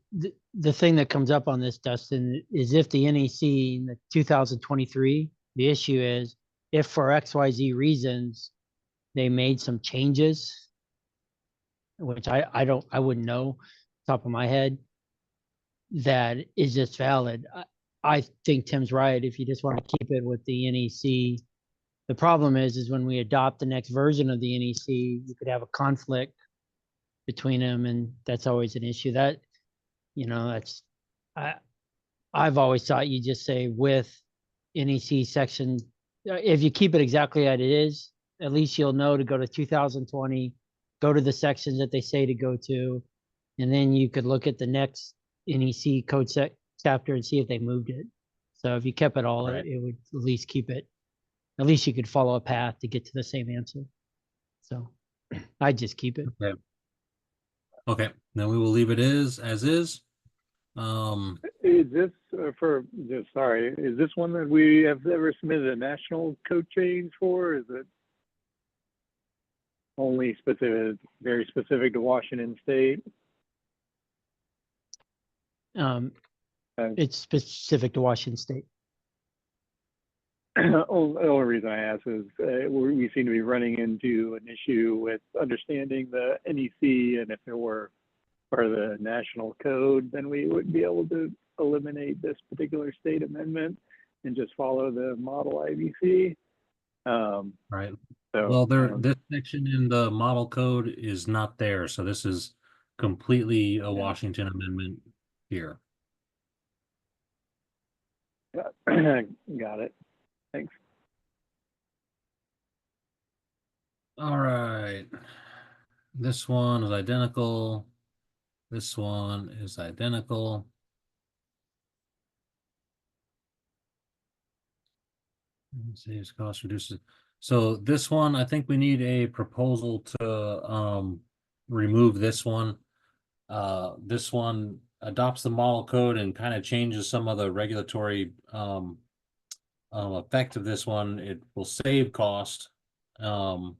the thing that comes up on this, Dustin, is if the NEC in the 2023, the issue is if for XYZ reasons they made some changes, which I wouldn't know top of my head, that is this valid? I think Tim's right. If you just want to keep it with the NEC, the problem is when we adopt the next version of the NEC, you could have a conflict between them, and that's always an issue. That, that's I've always thought you just say with NEC section. If you keep it exactly as it is, at least you'll know to go to 2020, go to the sections that they say to go to, and then you could look at the next NEC code chapter and see if they moved it. So if you kept it all, Right. it would at least keep it. At least you could follow a path to get to the same answer. So I'd just keep it. Okay. Okay, then we will leave it as is. Is this sorry, is this one that we have ever submitted a national code change for? Is it only very specific to Washington State? It's specific to Washington State. The only reason I ask is we seem to be running into an issue with understanding the NEC, and if it were part of the national code, then we would be able to eliminate this particular state amendment and just follow the model IBC. Right. So, Well, this section in the model code is not there, so this is completely a Washington amendment here. got it. Thanks. All right. This one is identical. This one is identical. Saves cost, reduces. So this one, I think we need a proposal to remove this one. This one adopts the model code and kind of changes some of the regulatory effect of this one. It will save cost on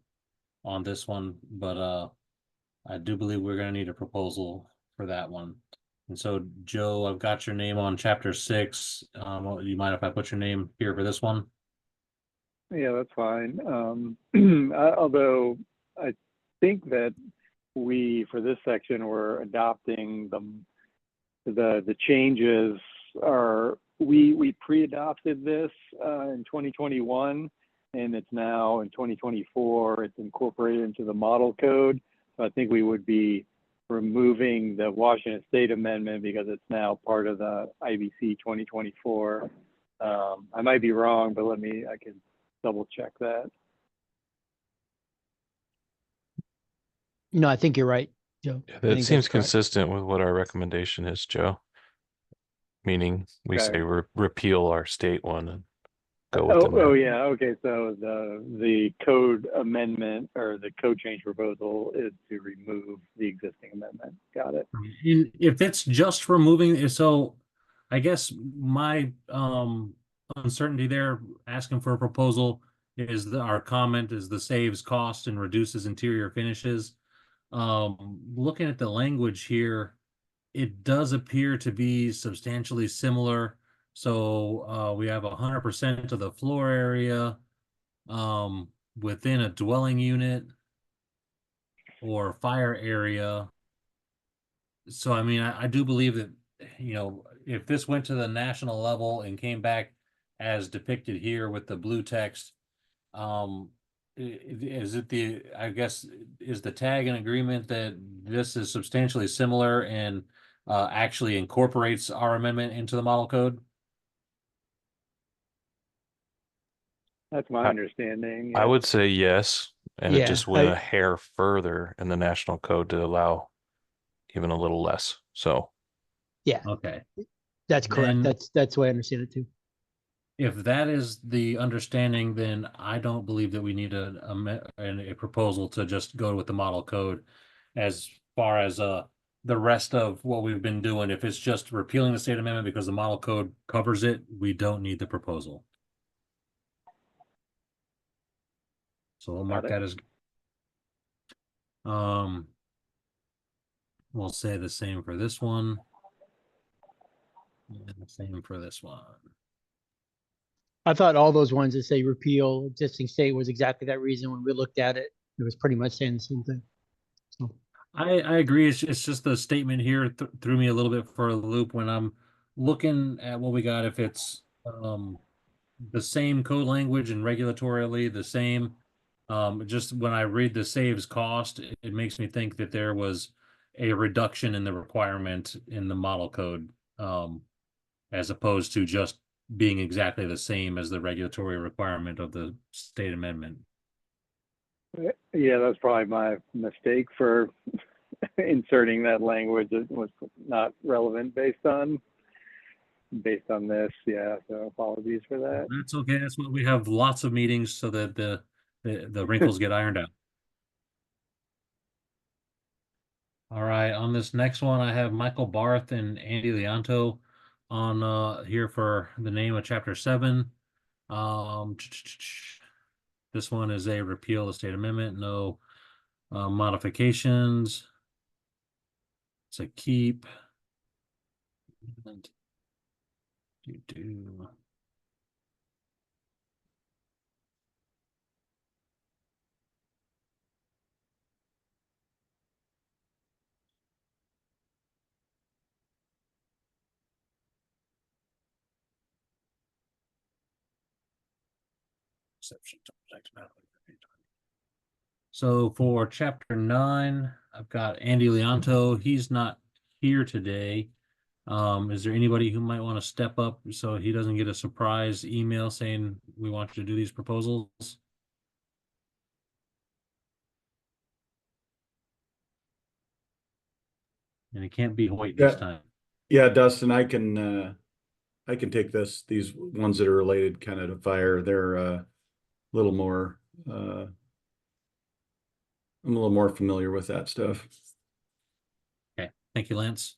this one, but I do believe we're going to need a proposal for that one. And so, Joe, I've got your name on chapter 6. You mind if I put your name here for this one? Yeah, that's fine. Although I think that for this section, we're adopting the changes we pre-adopted this in 2021, and it's now in 2024, it's incorporated into the model code. So I think we would be removing the Washington State amendment because it's now part of the IBC 2024. I might be wrong, but I can double check that. No, I think you're right, Joe. I that think seems that's correct. consistent with what our recommendation is, Joe. Meaning we Okay. say repeal our state one and go with the Oh yeah, okay. So the code amendment or the code change proposal is to remove the existing amendment. Got it. If it's just removing, so I guess my uncertainty there, asking for a proposal, is our comment is the saves cost and reduces interior finishes. Looking at the language here, it does appear to be substantially similar. So we have 100% of the floor area within a dwelling unit or fire area. So, I mean, I do believe that, if this went to the national level and came back as depicted here with the blue text, is the tag in agreement that this is substantially similar and actually incorporates our amendment into the model code? That's my understanding. I would say yes, and it Yeah, just went a hair further in the national code to allow even a little less. So Yeah, Okay. that's correct. Then- That's the way I understand it too. if that is the understanding, then I don't believe that we need a proposal to just go with the model code as far as the rest of what we've been doing. If it's just repealing the state amendment because the model code covers it, we don't need the proposal. So we'll mark that as we'll say the same for this one. And the same for this one. I thought all those ones that say repeal existing state was exactly that reason. When we looked at it, it was pretty much saying the same thing. So. I agree. It's just the statement here threw me a little bit for a loop when I'm looking at what we got. If it's the same code language and regulatorily the same, just when I read the saves cost, it makes me think that there was a reduction in the requirement in the model code, as opposed to just being exactly the same as the regulatory requirement of the state amendment. Yeah, that's probably my mistake for inserting that language. It was not relevant based on this. Yeah, so apologies for that. That's okay. That's what we have lots of meetings so that the wrinkles get ironed out. All right, on this next one, I have Michael Barth and Andy Leonto on here for the name of Chapter 7. This one is a repeal of the state amendment, no modifications. It's a keep. And So for Chapter 9, I've got Andy Leonto. He's not here today. Is there anybody who might want to step up so he doesn't get a surprise email saying we want you to do these proposals? And it can't be Hoyt this time. Yeah, Dustin, I can take these ones that are related kind of to fire. They're a little more I'm a little more familiar with that stuff. Okay, thank you, Lance.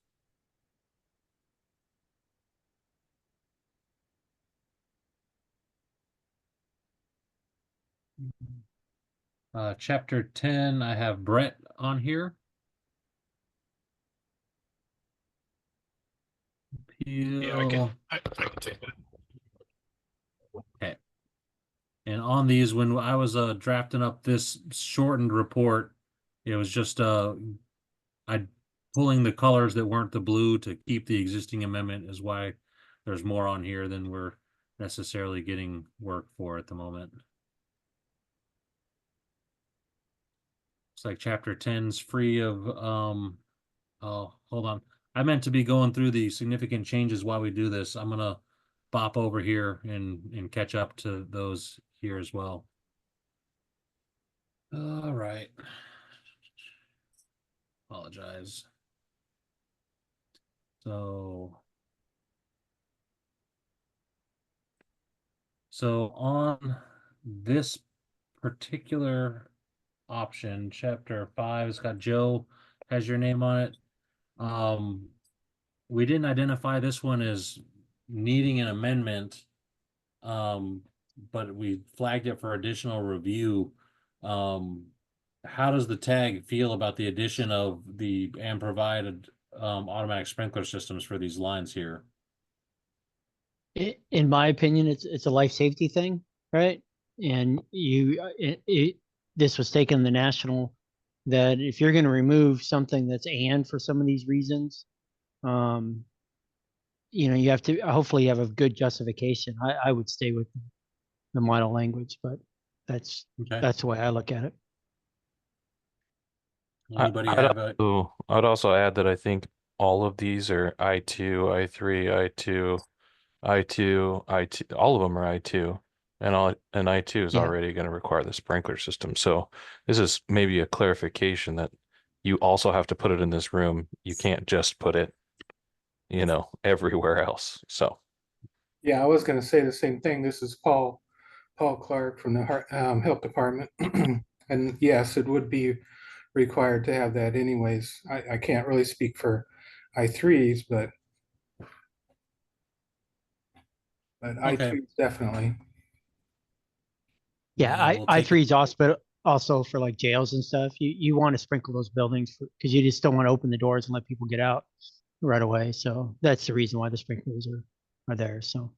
Chapter 10, I have Brett on here. Yeah, I can take that. Okay. And on these, when I was drafting up this shortened report, it was just I pulling the colors that weren't the blue to keep the existing amendment is why there's more on here than we're necessarily getting work for at the moment. Looks like Chapter 10's free of oh, hold on. I meant to be going through the significant changes while we do this. I'm gonna bop over here and catch up to those here as well. All right. Apologize. So on this particular option, Chapter 5, it's got Joe has your name on it. We didn't identify this one as needing an amendment, but we flagged it for additional review. How does the tag feel about the addition of the and provided automatic sprinkler systems for these lines here? In my opinion, it's a life safety thing, right? And this was taken the national that if you're going to remove something that's and for some of these reasons, you have to hopefully have a good justification. I would stay with the model language, but that's the way I look at it. Anybody have a... I'd also add that I think all of these are I2, I3, I2, all of them are I2, and I2 is already going to require the sprinkler system. So this is maybe a clarification that you also have to put it in this room. You can't just put it, everywhere else. So Yeah, I was gonna say the same thing. This is Paul Clark from the Health Department. And yes, it would be required to have that anyways. I can't really speak for I3s, but Okay. I2s definitely. Yeah, Yeah, we'll take I3 is also for like jails and stuff. You want to sprinkle those buildings because you just don't want to open the doors and let people get out right away. So that's the reason why the sprinklers are there. So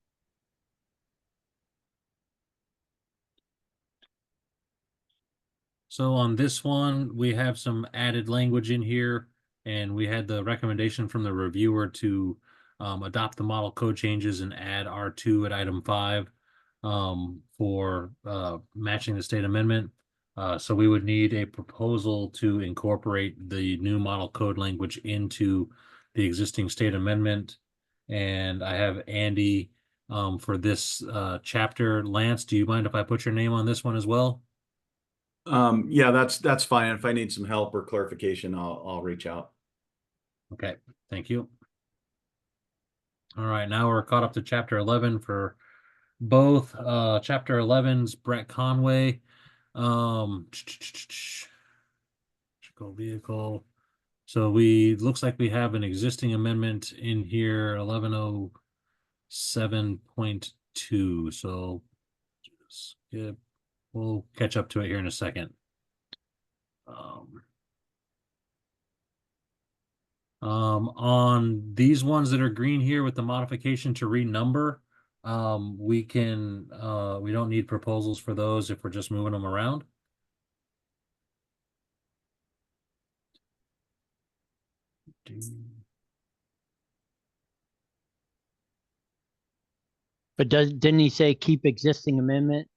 So on this one, we have some added language in here, and we had the recommendation from the reviewer to adopt the model code changes and add R2 at item 5 for matching the state amendment. So we would need a proposal to incorporate the new model code language into the existing state amendment. And I have Andy for this chapter. Lance, do you mind if I put your name on this one as well? Yeah, that's fine. If I need some help or clarification, I'll reach out. Okay, thank you. All right, now we're caught up to chapter 11 for both. Chapter 11's Brett Conway. Vehicle. So looks like we have an existing amendment in here, 1107.2. So skip. We'll catch up to it here in a second. On these ones that are green here with the modification to renumber, we don't need proposals for those if we're just moving them around. but didn't he say keep existing amendment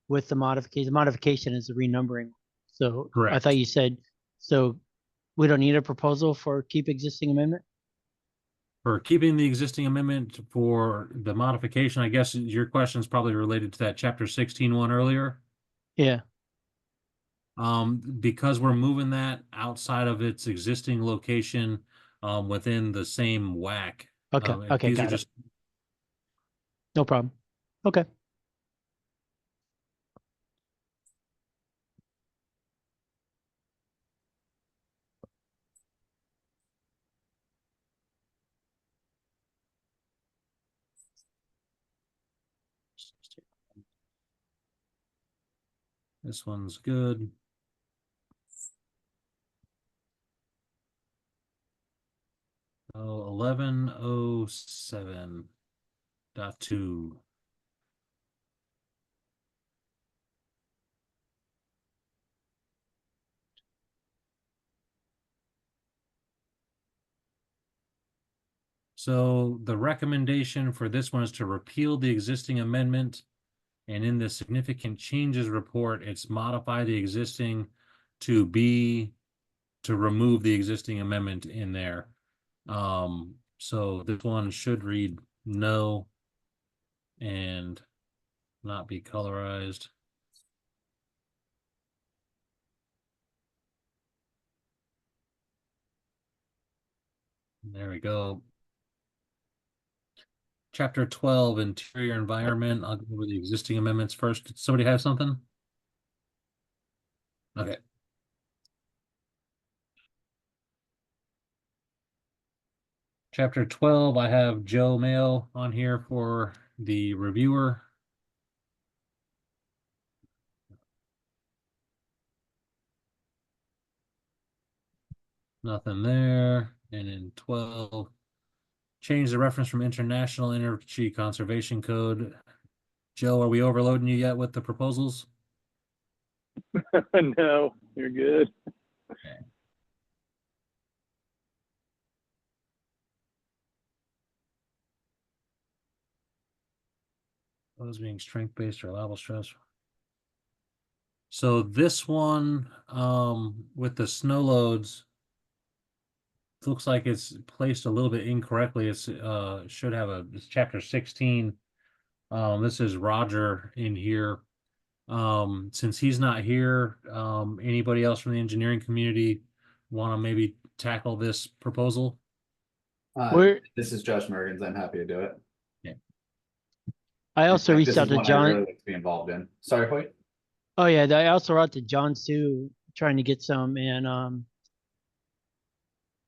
with the modification? The modification is the renumbering. So I Correct. thought you said, so we don't need a proposal for keep existing amendment? For keeping the existing amendment for the modification, I guess your question is probably related to that chapter 16 one earlier. Yeah. Because we're moving that outside of its existing location, within the same whack. Okay. Okay. These are Got just it. No problem. Okay. This one's good. Oh, 1107.2. So the recommendation for this one is to repeal the existing amendment. And in the significant changes report, it's modify the existing to remove the existing amendment in there. So this one should read no and not be colorized. There we go. Chapter 12, Interior Environment. I'll go over the existing amendments first. Did somebody have something? Okay. Chapter 12, I have Joe Mayo on here for the reviewer. Nothing there. And in 12, change the reference from International Energy Conservation Code. Joe, are we overloading you yet with the proposals? No, you're good. Okay. Those being strength-based or allowable stress. So this one, with the snow loads, looks like it's placed a little bit incorrectly. It's should have it's chapter 16. This is Roger in here. Since he's not here, anybody else from the engineering community want to maybe tackle this proposal? This is Josh Mergens. I'm happy to do it. Yeah. I also Like, reached this out is to one I'd John. really like to be involved in. Sorry, Hoyt? Oh yeah, I also wrote to John Sue trying to get some, and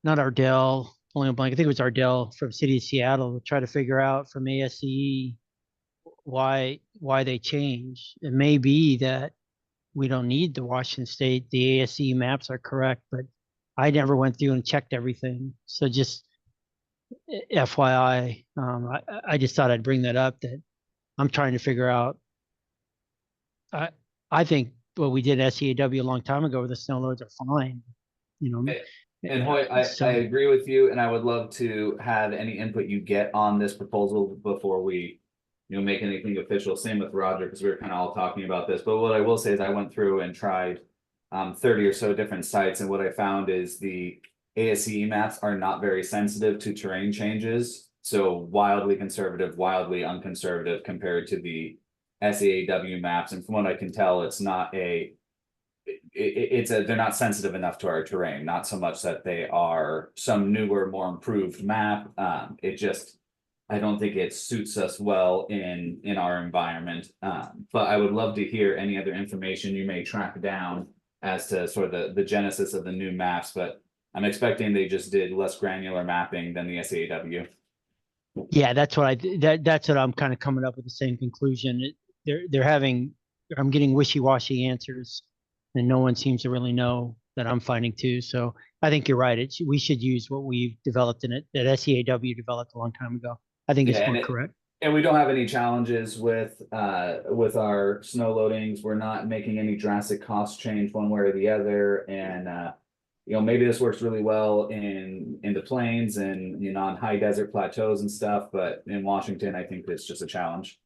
not Ardell, pulling a blank. I think it was Ardell from City of Seattle to try to figure out from ASCE why they changed. It may be that we don't need the Washington State. The ASCE maps are correct, but I never went through and checked everything. So just FYI, I just thought I'd bring that up, that I'm trying to figure out. I think what we did at SEAW a long time ago with the snow loads are fine, you know. And Hoyt, I agree with you, and I would love to have any input you get on this proposal before we, make anything official. Same with Roger, because we were kind of all talking about this. But what I will say is I went through and tried 30 or so different sites, and what I found is the ASCE maps are not very sensitive to terrain changes. So wildly conservative, wildly unconservative compared to the SEAW maps. And from what I can tell, it's not they're not sensitive enough to our terrain, not so much that they are some newer, more improved map. I don't think it suits us well in our environment. But I would love to hear any other information you may track down as to sort of the genesis of the new maps, but I'm expecting they just did less granular mapping than the SAW. Yeah, that's what that's what I'm kind of coming up with the same conclusion. I'm getting wishy-washy answers, and no one seems to really know that I'm finding too. So I think you're right. We should use what we've developed in it, that SEAW developed a long time ago. I think it's more correct. And we don't have any challenges with our snow loadings. We're not making any drastic cost change one way or the other. And maybe this works really well in the plains and on high desert plateaus and stuff, but in Washington, I think it's just a challenge.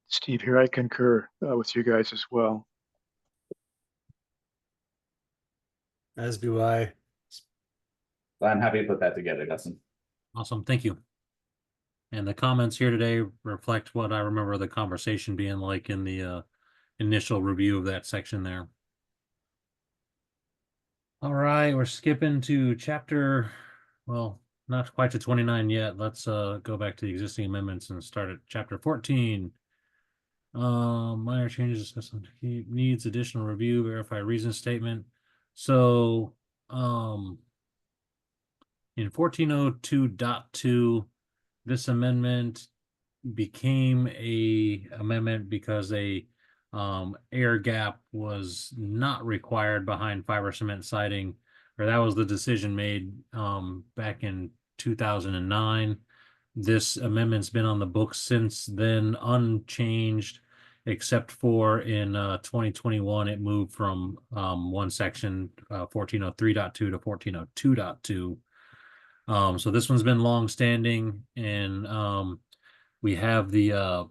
Steve, here I concur with you guys as well. As do I. I'm happy to put that together, Dustin. Awesome, thank you. And the comments here today reflect what I remember the conversation being like in the initial review of that section there. All right, we're skipping to chapter, well, not quite to 29 yet. Let's go back to the existing amendments and start at chapter 14. Minor changes discussed on needs additional review, verify reason statement. So in 1402.2, this amendment became a amendment because a air gap was not required behind fiber cement siding, or that was the decision made back in 2009. This amendment's been on the books since then, unchanged, except for in 2021, it moved from one section, 1403.2 to 1402.2. So this one's been long standing, and we have the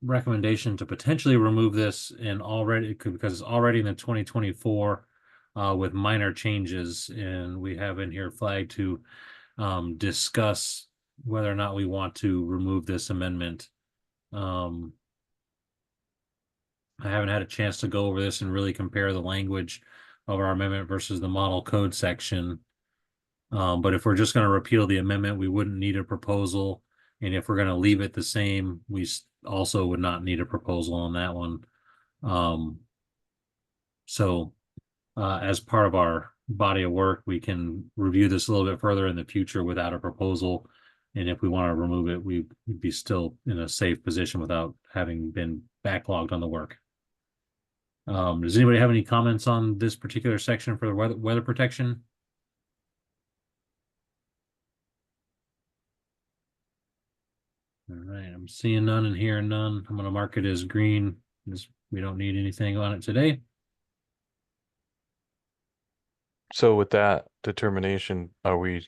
recommendation to potentially remove this because it's already in the 2024 with minor changes, and we have in here flagged to discuss whether or not we want to remove this amendment. I haven't had a chance to go over this and really compare the language of our amendment versus the model code section. But if we're just going to repeal the amendment, we wouldn't need a proposal. And if we're going to leave it the same, we also would not need a proposal on that one. So as part of our body of work, we can review this a little bit further in the future without a proposal. And if we want to remove it, we'd be still in a safe position without having been backlogged on the work. Does anybody have any comments on this particular section for the weather protection? All right, I'm seeing none and hearing none. I'm going to mark it as green because we don't need anything on it today. So with that determination, are we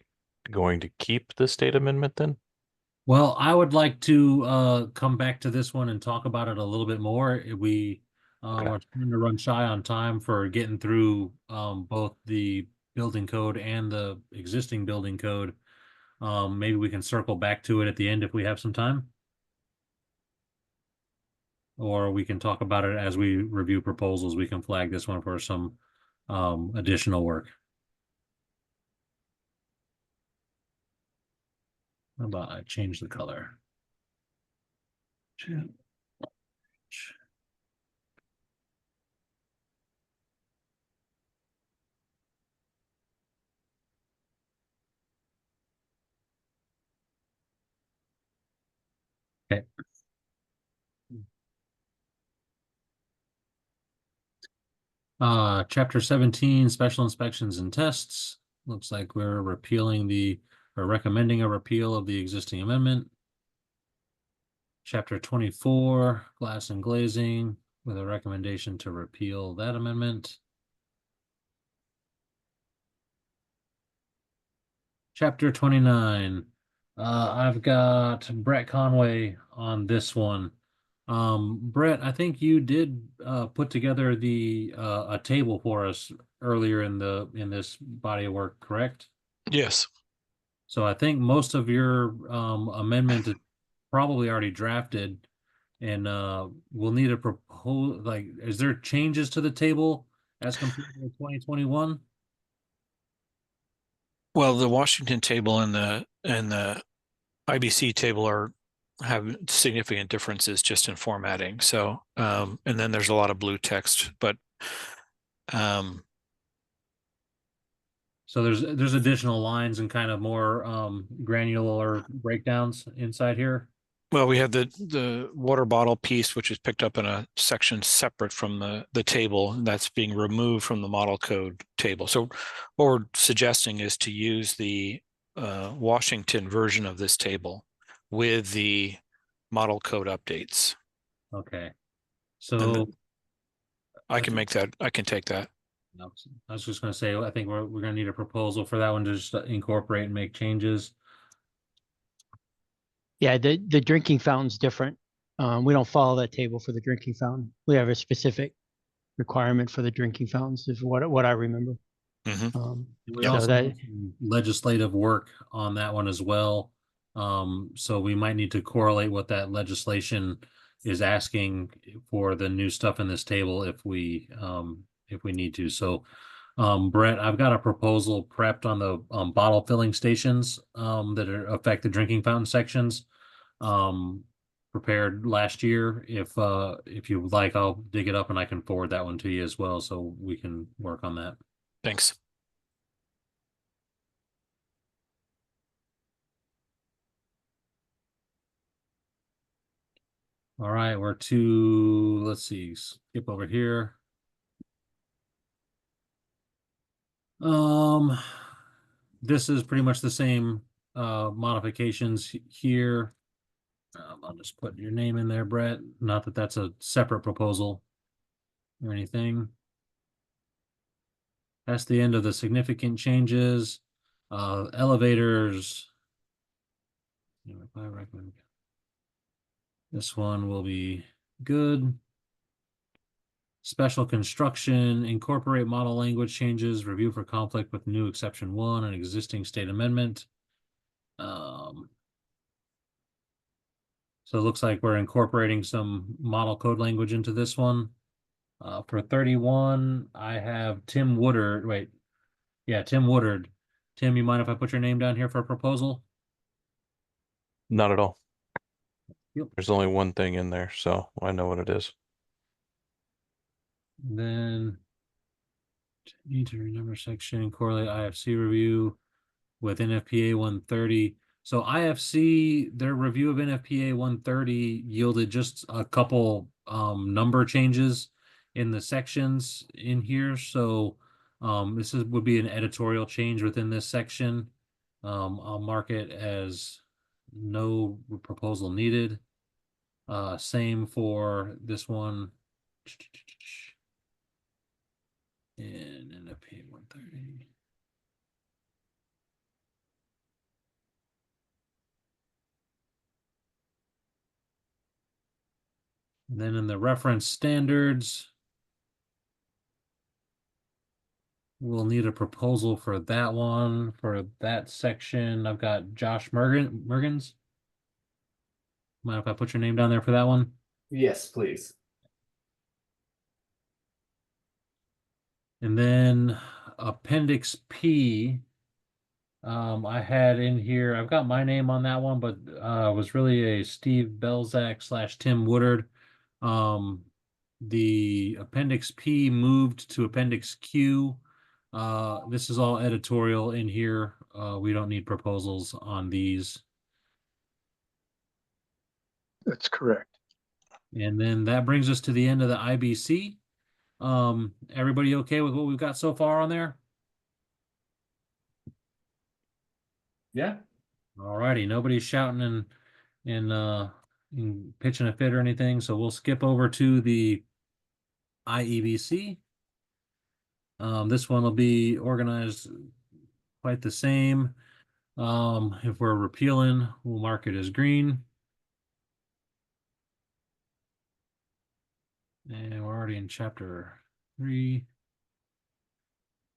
going to keep the state amendment then? Well, I would like to come back to this one and talk about it a little bit more. We are trying to run shy on time for getting through both the building code and the existing building code. Maybe we can circle back to it at the end if we have some time. Or we can talk about it as we review proposals. We can flag this one for some additional work. How about I change the color? Okay. Chapter 17, special inspections and tests. Looks like we're recommending a repeal of the existing amendment. Chapter 24, glass and glazing, with a recommendation to repeal that amendment. Chapter 29, I've got Brett Conway on this one. Brett, I think you did put together a table for us earlier in this body of work, correct? Yes. So I think most of your amendment is probably already drafted, and we'll need a propose. Like, is there changes to the table as compared to 2021? Well, the Washington table and the IBC table have significant differences just in formatting. So, and then there's a lot of blue text, but so there's additional lines and kind of more granular breakdowns inside here. well, we have the water bottle piece, which is picked up in a section separate from the table, and that's being removed from the model code table. So what we're suggesting is to use the Washington version of this table with the model code updates. Okay. So I can make that. I can take that. I was just going to say, I think we're going to need a proposal for that one to just incorporate and make changes. Yeah, the drinking fountain's different. We don't follow that table for the drinking fountain. We have a specific requirement for the drinking fountains, is what I remember. We So also that have some legislative work on that one as well. So we might need to correlate what that legislation is asking for the new stuff in this table if we need to. So Brett, I've got a proposal prepped on the bottle filling stations that affect the drinking fountain sections. Prepared last year. If you would like, I'll dig it up and I can forward that one to you as well, so we can work on that. Thanks. All right, we're to, let's see, skip over here. This is pretty much the same modifications here. I'll just put your name in there, Brett. Not that that's a separate proposal or anything. That's the end of the significant changes. Elevators. If I recommend, this one will be good. Special construction, incorporate model language changes, review for conflict with new exception 1 and existing state amendment. So it looks like we're incorporating some model code language into this one. For 31, I have Tim Woodard. Wait, yeah, Tim Woodard. Tim, you mind if I put your name down here for a proposal? Not at all. Yep. There's only one thing in there, so I know what it is. Then need to renumber section, correlate IFC review with NFPA 130. So IFC, their review of NFPA 130 yielded just a couple number changes in the sections in here. So this would be an editorial change within this section. I'll mark it as no proposal needed. Same for this one. And NFPA 130. And then in the reference standards, we'll need a proposal for that one, for that section. I've got Josh Mergens. Mind if I put your name down there for that one? Yes, please. And then Appendix P, I had in here, I've got my name on that one, but it was really a Steve Belzak / Tim Woodard. The Appendix P moved to Appendix Q. This is all editorial in here. We don't need proposals on these. That's correct. And then that brings us to the end of the IBC. Everybody okay with what we've got so far on there? Yeah. Alrighty, nobody's shouting and pitching a fit or anything, so we'll skip over to the IEBC. This one will be organized quite the same. If we're repealing, we'll mark it as green. And we're already in chapter 3.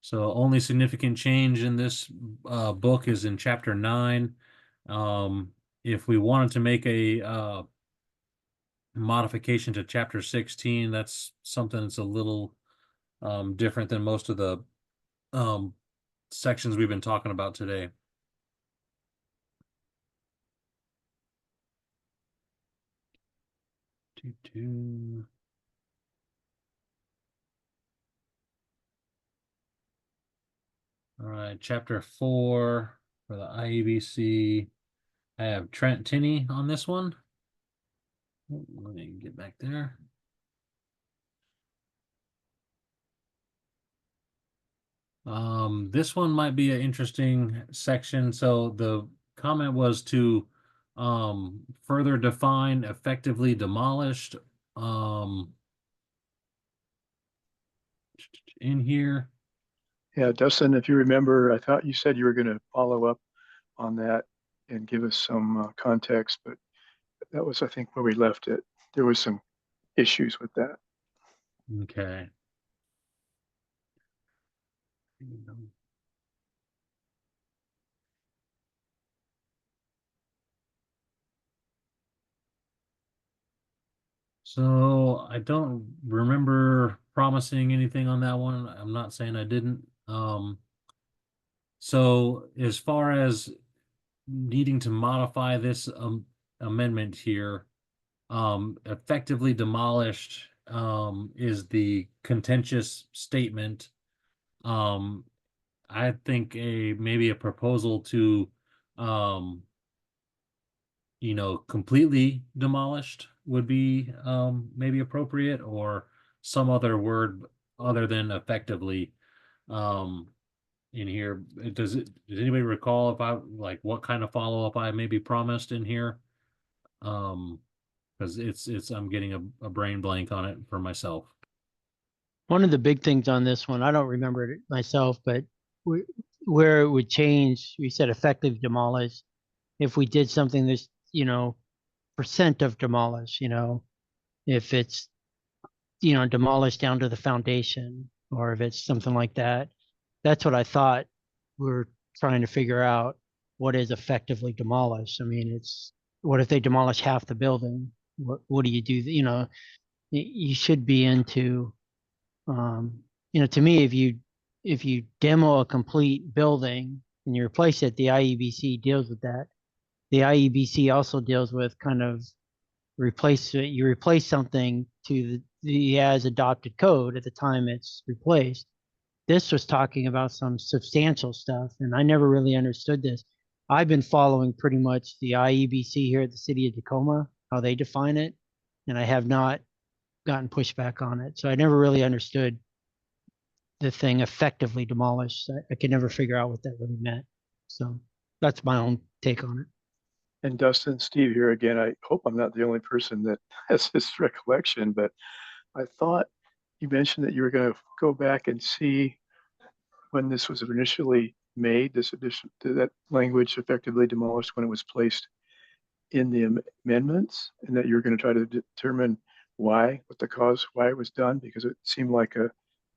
So only significant change in this book is in chapter 9. If we wanted to make a modification to chapter 16, that's something that's a little different than most of the sections we've been talking about today. All right, chapter 4 for the IEBC. I have Trent Tinney on this one. Let me get back there. This one might be an interesting section. So the comment was to further define effectively demolished in here. Yeah, Dustin, if you remember, I thought you said you were going to follow up on that and give us some context, but that was, I think, where we left it. There was some issues with that. Okay. So I don't remember promising anything on that one. I'm not saying I didn't. So as far as needing to modify this amendment here, effectively demolished is the contentious statement. I think maybe a proposal to completely demolished would be maybe appropriate, or some other word other than effectively in here. Does anybody recall if what kind of follow-up I maybe promised in here? Because I'm getting a brain blank on it for myself. One of the big things on this one, I don't remember it myself, but where it would change, we said effective demolish. If we did something that's, percent of demolish, if it's, demolished down to the foundation, or if it's something like that. That's what I thought we're trying to figure out, what is effectively demolished. I mean, what if they demolish half the building? What do you do? You should be into, to me, if you demo a complete building and you replace it, the IEBC deals with that. The IEBC also deals with kind of you replace something to the as adopted code at the time it's replaced. This was talking about some substantial stuff, and I never really understood this. I've been following pretty much the IEBC here at the city of Tacoma, how they define it, and I have not gotten pushback on it. So I never really understood the thing effectively demolished. I could never figure out what that really meant. So that's my own take on it. And Dustin, Steve here again. I hope I'm not the only person that has this recollection, but I thought you mentioned that you were going to go back and see when this was initially made, this addition to that language effectively demolished, when it was placed in the amendments, and that you're going to try to determine why it was done, because it seemed like a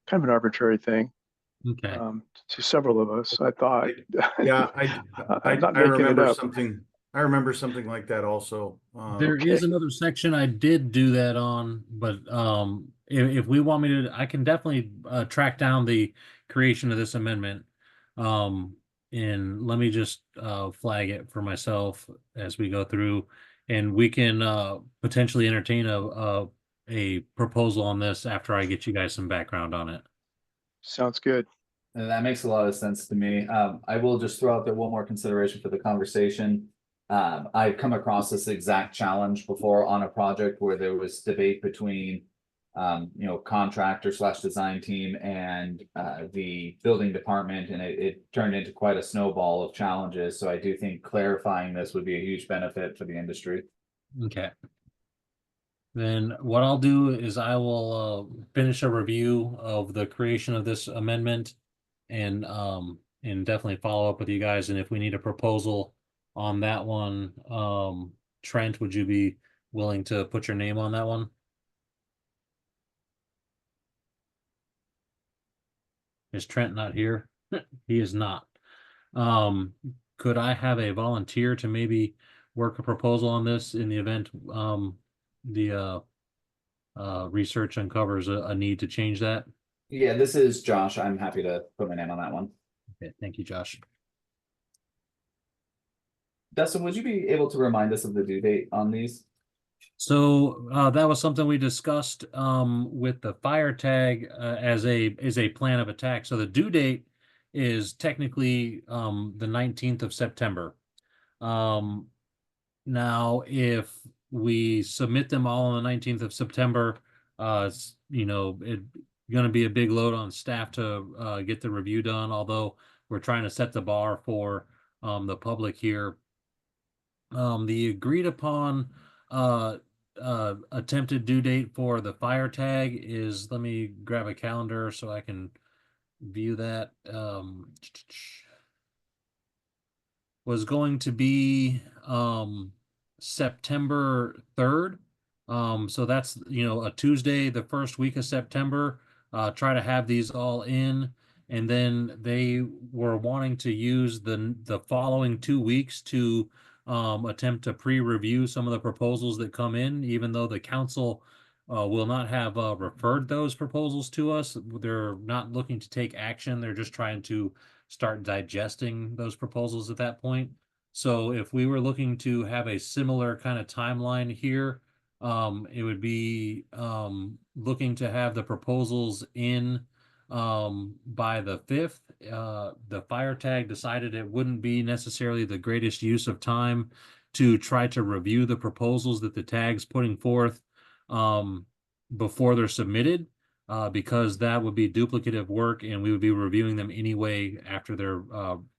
kind of an arbitrary thing. Okay. To several of us, I thought. Yeah, I'm not making it up. I remember something like that also. There is another section I did do that on, but if we want me to, I can definitely track down the creation of this amendment. and let me just flag it for myself as we go through, and we can potentially entertain a proposal on this after I get you guys some background on it. Sounds good. And that makes a lot of sense to me. I will just throw out there one more consideration for the conversation. I've come across this exact challenge before on a project where there was debate between contractor / design team and the building department, and it turned into quite a snowball of challenges. So I do think clarifying this would be a huge benefit for the industry. Okay. Then what I'll do is I will finish a review of the creation of this amendment and definitely follow up with you guys. And if we need a proposal on that one, Trent, would you be willing to put your name on that one? Is Trent not here? He is not. Could I have a volunteer to maybe work a proposal on this in the event the research uncovers a need to change that? Yeah, this is Josh. I'm happy to put my name on that one. Okay, thank you, Josh. Dustin, would you be able to remind us of the due date on these? So that was something we discussed with the fire tag as a plan of attack. So the due date is technically the 19th of September. Now, if we submit them all on the 19th of September, it's going to be a big load on staff to get the review done, although we're trying to set the bar for the public here. The agreed upon attempted due date for the fire tag is, let me grab a calendar so I can view that. Was going to be September 3rd. So that's, a Tuesday, the first week of September. Try to have these all in. And then they were wanting to use the following 2 weeks to attempt to pre-review some of the proposals that come in, even though the council will not have referred those proposals to us. They're not looking to take action. They're just trying to start digesting those proposals at that point. So if we were looking to have a similar kind of timeline here, it would be looking to have the proposals in by the 5th. The fire tag decided it wouldn't be necessarily the greatest use of time to try to review the proposals that the tag's putting forth before they're submitted, because that would be duplicative work and we would be reviewing them anyway after they're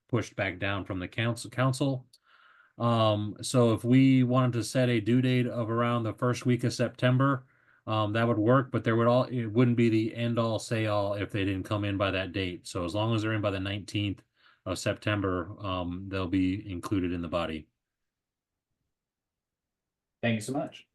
pushed back down from the council. So if we wanted to set a due date of around the first week of September, that would work, but it wouldn't be the end all say all if they didn't come in by that date. So as long as they're in by the 19th of September, they'll be included in the body. Thank you so much.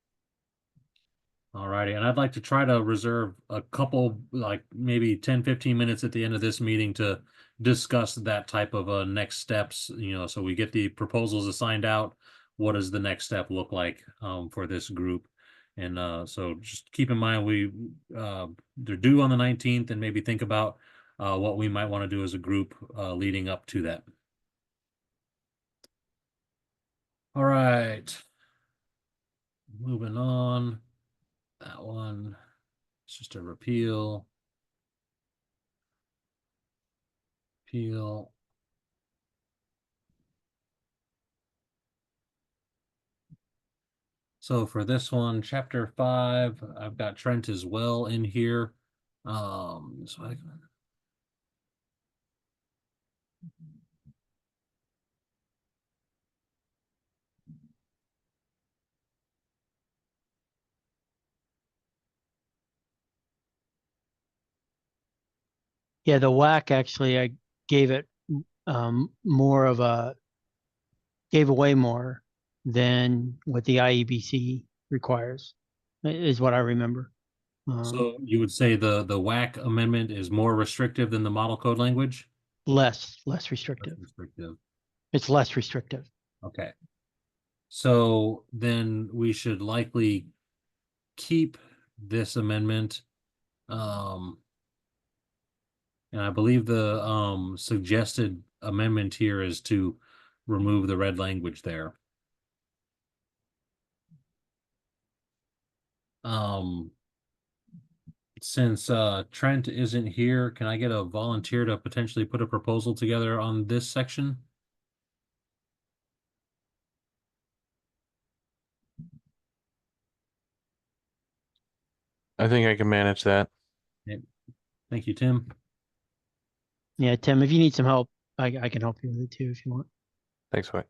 All righty. And I'd like to try to reserve a couple, like maybe 10-15 minutes at the end of this meeting to discuss that type of next steps, so we get the proposals assigned out. What does the next step look like for this group? And so just keep in mind, they're due on the 19th, and maybe think about what we might want to do as a group leading up to that. All right. Moving on. That one, it's just a repeal. Appeal. So for this one, chapter 5, I've got Trent as well in here. So I can... Yeah, the WAC actually, I gave it gave away more than what the IEBC requires, is what I remember. So you would say the WAC amendment is more restrictive than the model code language? Less restrictive. It's less restrictive. Okay. So then we should likely keep this amendment. And I believe the suggested amendment here is to remove the red language there. Since Trent isn't here, can I get a volunteer to potentially put a proposal together on this section? I think I can manage that. Okay. Thank you, Tim. Yeah, Tim, if you need some help, I can help you with it too if you want. Thanks, Mike.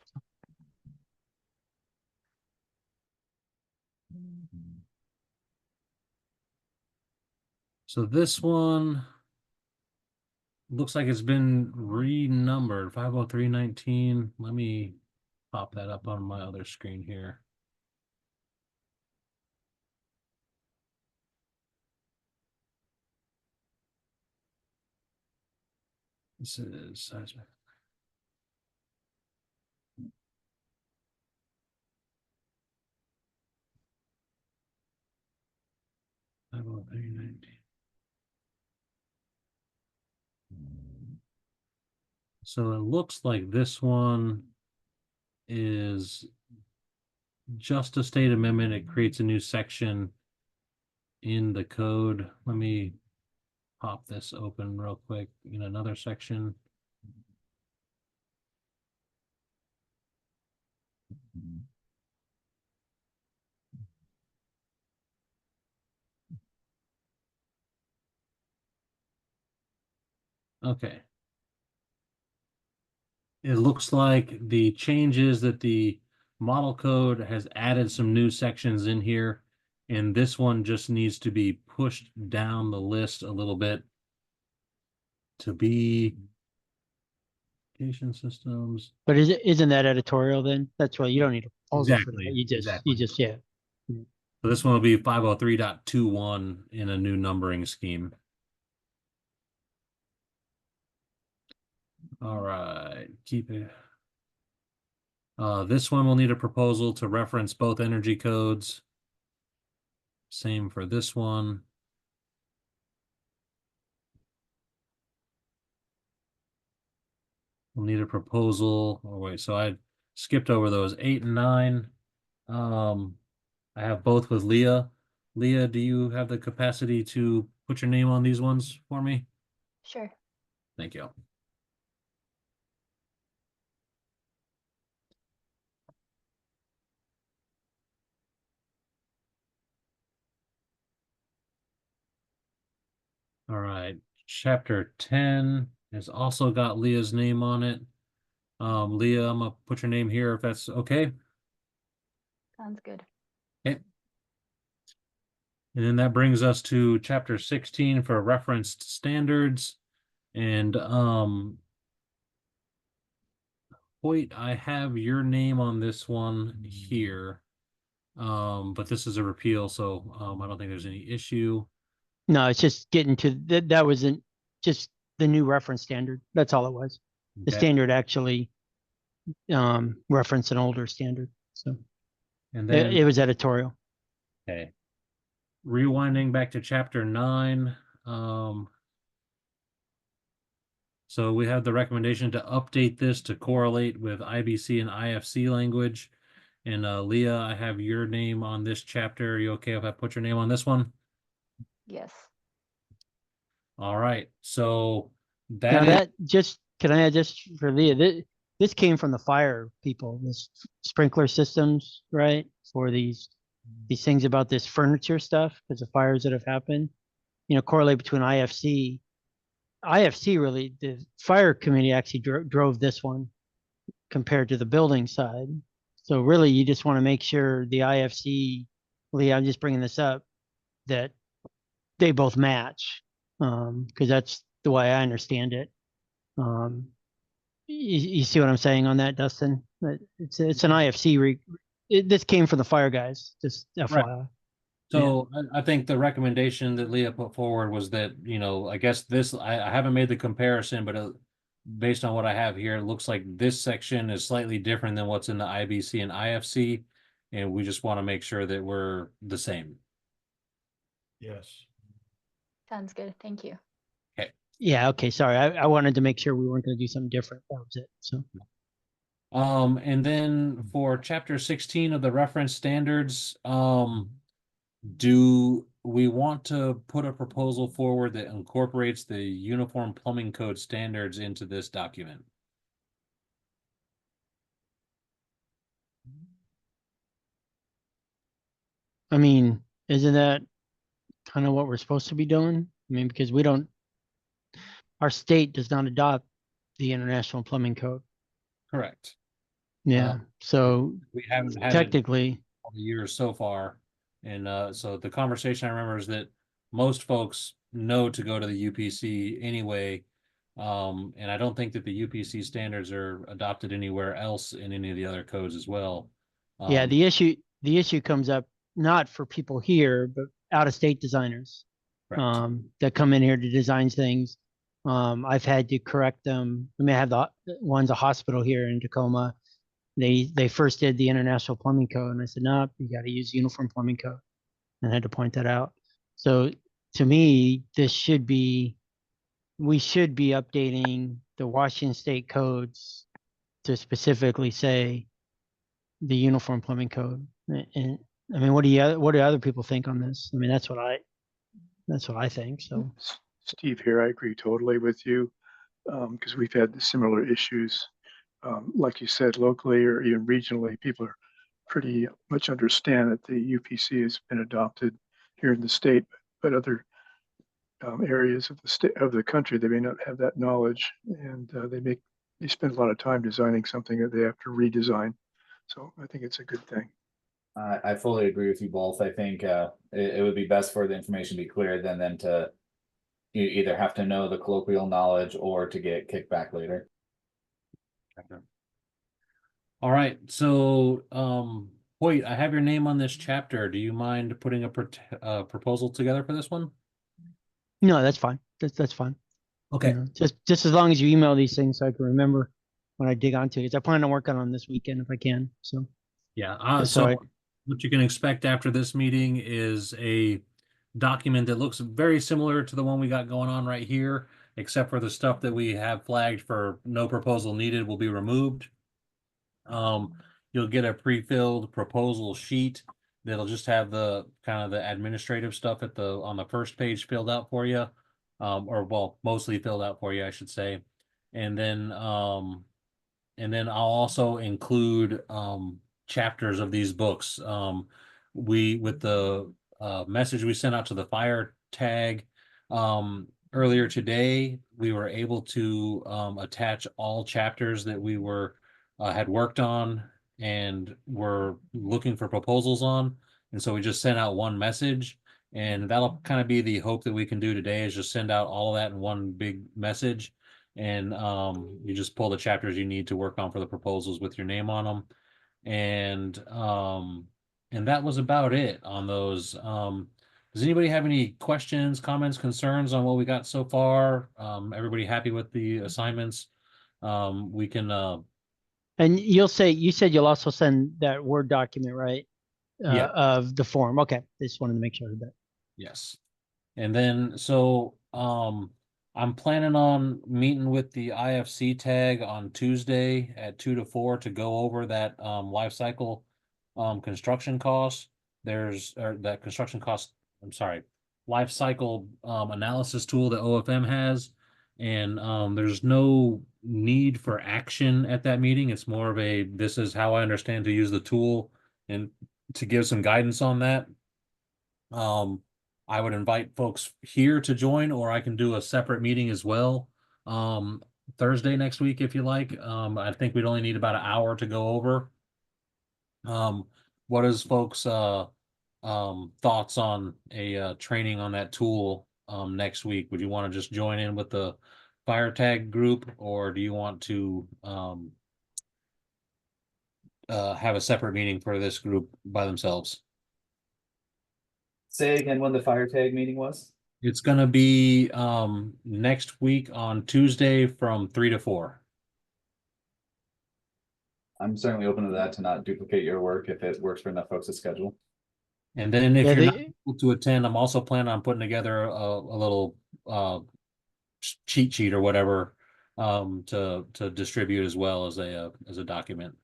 So this one looks like it's been renumbered 50319. Let me pop that up on my other screen here. This is seismic. So it looks like this one is just a state amendment. It creates a new section in the code. Let me pop this open real quick in another section. Okay. It looks like the changes that the model code has added some new sections in here, and this one just needs to be pushed down the list a little bit to be systems. But isn't that editorial then? That's why you don't need a proposal for Exactly, that. You just yeah. So this one will be 503.21 in a new numbering scheme. All right, keep it. This one will need a proposal to reference both energy codes. Same for this one. We'll need a proposal. Oh wait, so I skipped over those 8 and 9. I have both with Leah. Leah, do you have the capacity to put your name on these ones for me? Sure. Thank you. All right, chapter 10 has also got Leah's name on it. Leah, I'm gonna put your name here if that's okay. Sounds good. Okay. And then that brings us to chapter 16 for referenced standards. And Hoyt, I have your name on this one here. But this is a repeal, so I don't think there's any issue. No, it's just getting to that wasn't just the new reference standard. That's all it was. The Okay. standard actually referenced an older standard. So And then it was editorial. okay. Rewinding back to chapter 9. So we have the recommendation to update this to correlate with IBC and IFC language. And Leah, I have your name on this chapter. Are you okay if I put your name on this one? Yes. All right. So Now that that just can I add just for Leah? This came from the fire people. This sprinkler systems, right? For these things about this furniture stuff because of fires that have happened. You know, correlate between IFC. IFC really, the fire committee actually drove this one compared to the building side. So really, you just want to make sure the IFC, Lee, I'm just bringing this up, that they both match, because that's the way I understand it. You see what I'm saying on that, Dustin? It's an IFC. This came from the fire guys, just FYI. Right. So I think the recommendation that Leah put forward was that, you know, I guess this, I haven't made the comparison, but based on what I have here, it looks like this section is slightly different than what's in the IBC and IFC. And we just want to make sure that we're the same. Yes. Sounds good. Thank you. Okay. Yeah, okay, sorry. I wanted to make sure we weren't gonna do something different. That was it, so. And then for chapter 16 of the reference standards, do we want to put a proposal forward that incorporates the Uniform Plumbing Code standards into this document? I mean, isn't that kind of what we're supposed to be doing? I mean, because we don't, our state does not adopt the International Plumbing Code. Correct. Yeah, so We haven't had it technically, all the years so far. And so the conversation I remember is that most folks know to go to the UPC anyway. And I don't think that the UPC standards are adopted anywhere else in any of the other codes as well. yeah, the issue comes up not for people here, but out-of-state designers that come in here to design things. I've had to correct them. I mean, I have one's a hospital here in Tacoma. They first did the International Plumbing Code, and I said, no, you got to use Uniform Plumbing Code, and I had to point that out. So to me, we should be updating the Washington State codes to specifically say the Uniform Plumbing Code. And I mean, what do other people think on this? I mean, that's what I think. So Steve here, I agree totally with you, because we've had similar issues. Like you said, locally or even regionally, people are pretty much understand that the UPC has been adopted here in the state, but other areas of the state of the country, they may not have that knowledge, and they spend a lot of time designing something that they have to redesign. So I think it's a good thing. I fully agree with you both. I think it would be best for the information to be clear than them to you either have to know the colloquial knowledge or to get kicked back later. All right, so Hoyt, I have your name on this chapter. Do you mind putting a proposal together for this one? no, that's fine. That's fine. Okay. You know, just as long as you email these things so I can remember when I dig onto it. 'Cause I plan on working on this weekend if I can. So Yeah. So what you can expect after this meeting is a document that looks very similar to the one we got going on right here, except for the stuff that we have flagged for no proposal needed will be removed. You'll get a pre-filled proposal sheet that'll just have the kind of the administrative stuff on the first page filled out for you, or well, mostly filled out for you, I should say. And then I'll also include chapters of these books. With the message we sent out to the fire tag earlier today, we were able to attach all chapters that we had worked on and were looking for proposals on. And so we just sent out one message, and that'll kind of be the hope that we can do today is just send out all of that in one big message. And you just pull the chapters you need to work on for the proposals with your name on them. And that was about it on those. Does anybody have any questions, comments, concerns on what we got so far? Everybody happy with the assignments? We can and you said you'll also send that Word document, right? Yeah. Of the form. Okay. I just wanted to make sure of that. Yes. And then so I'm planning on meeting with the IFC tag on Tuesday at 2 to 4 to go over that life cycle construction cost. That construction cost, I'm sorry, life cycle analysis tool that OFM has. And there's no need for action at that meeting. It's more of this is how I understand to use the tool and to give some guidance on that. I would invite folks here to join, or I can do a separate meeting as well. Thursday next week, if you like. I think we'd only need about an hour to go over. What is folks' thoughts on a training on that tool next week? Would you want to just join in with the fire tag group, or do you want to have a separate meeting for this group by themselves? Say again when the fire tag meeting was? It's going to be next week on Tuesday from 3 to 4. I'm certainly open to that, to not duplicate your work if it works for enough folks to schedule. And then if you're not able to attend, I'm also planning on putting together a little cheat sheet or whatever to distribute as well as a document.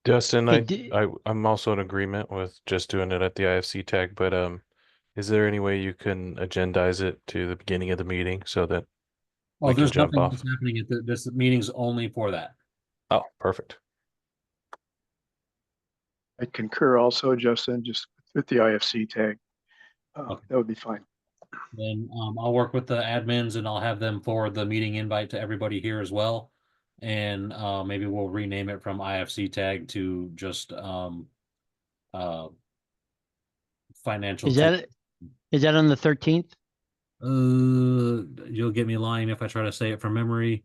Justin, Hey, I'm also in agreement with just doing it at the IFC tag, but is there any way you can agendize it to the beginning of the meeting so that Oh, we can there's jump nothing off? else happening at this meeting's only for that. Oh, perfect. I concur also, Justin, just with the IFC tag. Okay. That would be fine. Then I'll work with the admins and I'll have them forward the meeting invite to everybody here as well. And maybe we'll rename it from IFC tag to just financial. Is that on the 13th? You'll get me lying if I try to say it from memory.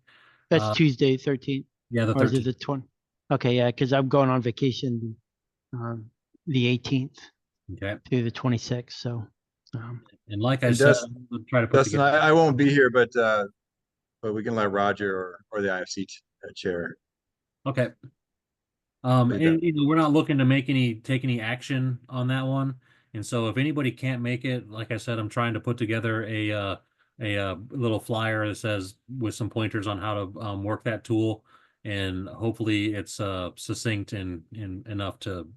That's Tuesday, 13th. Yeah, the Or is it 13th. the 20th? Okay, yeah, because I'm going on vacation the 18th Okay. to the 26th. So, And like I And said, Dustin, I'm gonna try to put Dustin, together. I won't be here, but we can let Roger or the IFC chair. Okay. Take that. And we're not looking to take any action on that one. And so if anybody can't make it, like I said, I'm trying to put together a little flyer that says with some pointers on how to work that tool, and hopefully it's succinct and enough to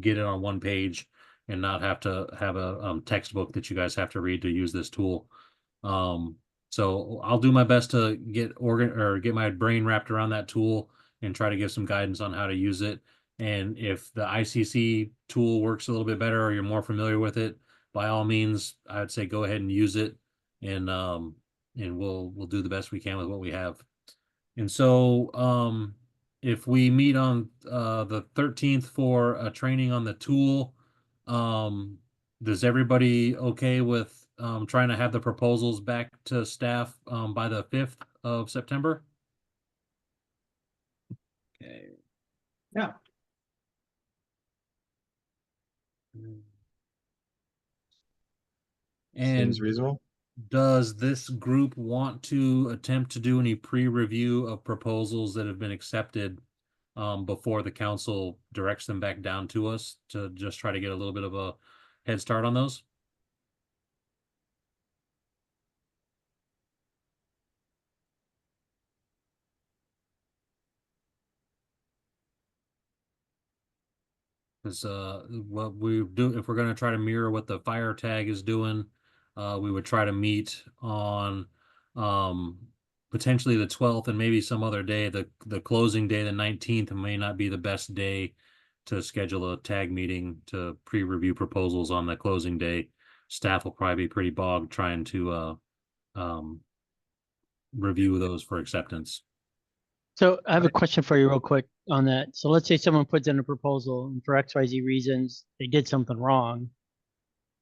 get it on one page and not have to have a textbook that you guys have to read to use this tool. So I'll do my best to get my brain wrapped around that tool and try to give some guidance on how to use it. And if the ICC tool works a little bit better or you're more familiar with it, by all means, I'd say go ahead and use it, and we'll do the best we can with what we have. And so if we meet on the 13th for a training on the tool, does everybody okay with trying to have the proposals back to staff by the 5th of September? Okay. Yeah. And Seems reasonable. does this group want to attempt to do any pre-review of proposals that have been accepted before the council directs them back down to us to just try to get a little bit of a head start on those? Because what we do, if we're going to try to mirror what the fire tag is doing, we would try to meet on potentially the 12th and maybe some other day. The closing day, the 19th, may not be the best day to schedule a tag meeting to pre-review proposals on the closing day. Staff will probably be pretty bogged trying to review those for acceptance. So I have a question for you real quick on that. So let's say someone puts in a proposal and for XYZ reasons, they did something wrong.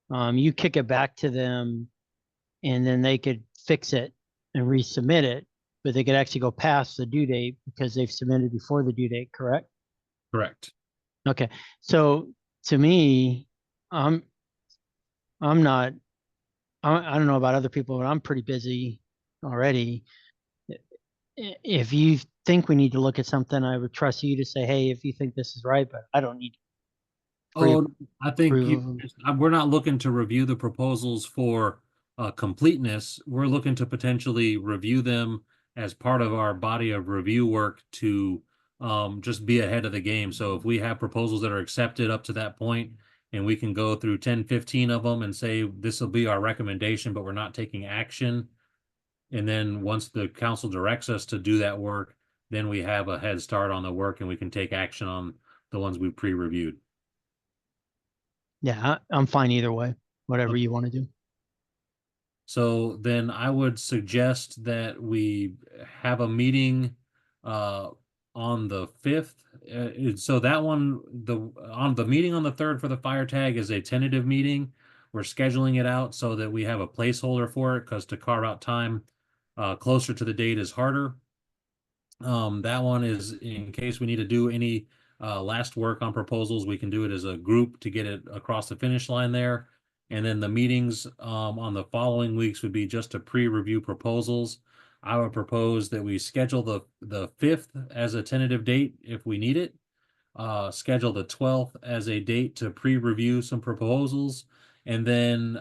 You kick it back to them and then they could fix it and resubmit it, but they could actually go past the due date because they've submitted before the due date, correct? Correct. Okay. So to me, I don't know about other people, but I'm pretty busy already. If you think we need to look at something, I would trust you to say, hey, if you think this is right, but I don't need. Oh, I think we're not looking to review the proposals for completeness. We're looking to potentially review them as part of our body of review work to just be ahead of the game. So if we have proposals that are accepted up to that point, and we can go through 10, 15 of them and say, this will be our recommendation, but we're not taking action. And then once the council directs us to do that work, then we have a head start on the work and we can take action on the ones we've pre-reviewed. Yeah, I'm fine either way, whatever you want to do. So then I would suggest that we have a meeting on the 5th. So that one, on the meeting on the 3rd for the fire tag is a tentative meeting. We're scheduling it out so that we have a placeholder for it, because to carve out time closer to the date is harder. That one is in case we need to do any last work on proposals, we can do it as a group to get it across the finish line there. And then the meetings on the following weeks would be just to pre-review proposals. I would propose that we schedule the 5th as a tentative date if we need it. Schedule the 12th as a date to pre-review some proposals. And then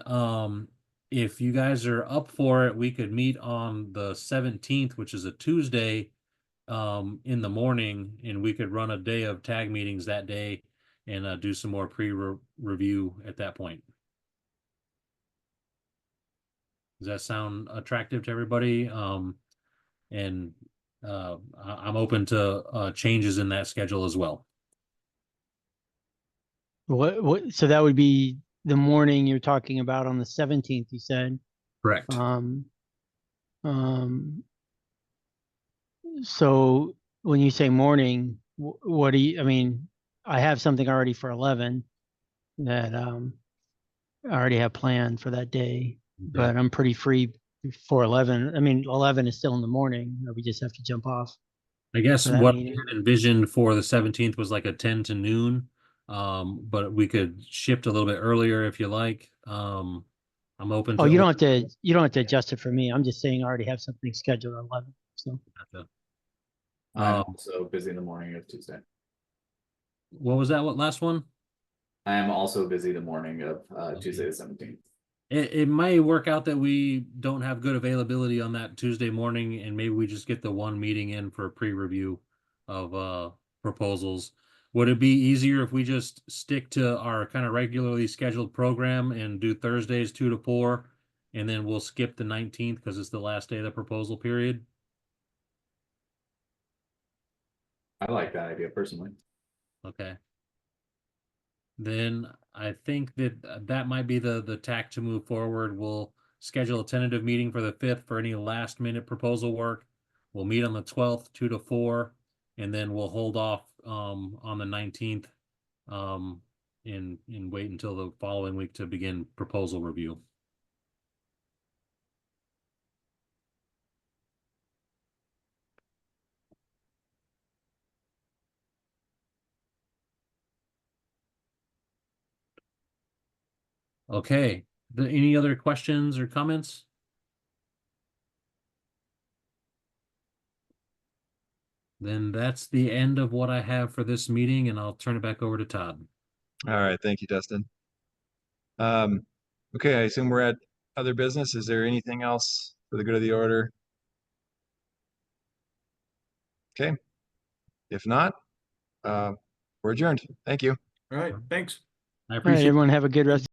if you guys are up for it, we could meet on the 17th, which is a Tuesday, in the morning, and we could run a day of tag meetings that day and do some more pre-review at that point. Does that sound attractive to everybody? I'm open to changes in that schedule as well. So that would be the morning you're talking about on the 17th, you said? Correct. So when you say morning, what do you, I mean, I have something already for 11 that I already have planned for that day, but I'm pretty free for 11. I mean, 11 is still in the morning. We just have to jump off. I guess for that what meeting. we had envisioned for the 17th was like a 10 to noon. But we could shift a little bit earlier if you like. I'm open to. Oh, you don't have to adjust it for me. I'm just saying I already have something scheduled at 11. So. Gotcha. I'm also busy in the morning of Tuesday. What was that? What last one? I am also busy the morning of Tuesday the 17th. It might work out that we don't have good availability on that Tuesday morning, and maybe we just get the one meeting in for a pre-review of proposals. Would it be easier if we just stick to our kind of regularly scheduled program and do Thursdays 2 to 4, and then we'll skip the 19th because it's the last day of the proposal period? I like that idea personally. Okay. Then I think that that might be the tack to move forward. We'll schedule a tentative meeting for the 5th for any last minute proposal work. We'll meet on the 12th, 2 to 4, and then we'll hold off on the 19th and wait until the following week to begin proposal review. Okay. Any other questions or comments? Then that's the end of what I have for this meeting, and I'll turn it back over to Todd. All right, thank you, Dustin. Okay, I assume we're at other business. Is there anything else for the good of the order? Okay, if not, we're adjourned. Thank you. All right, thanks. I All right, appreciate everyone have a good rest.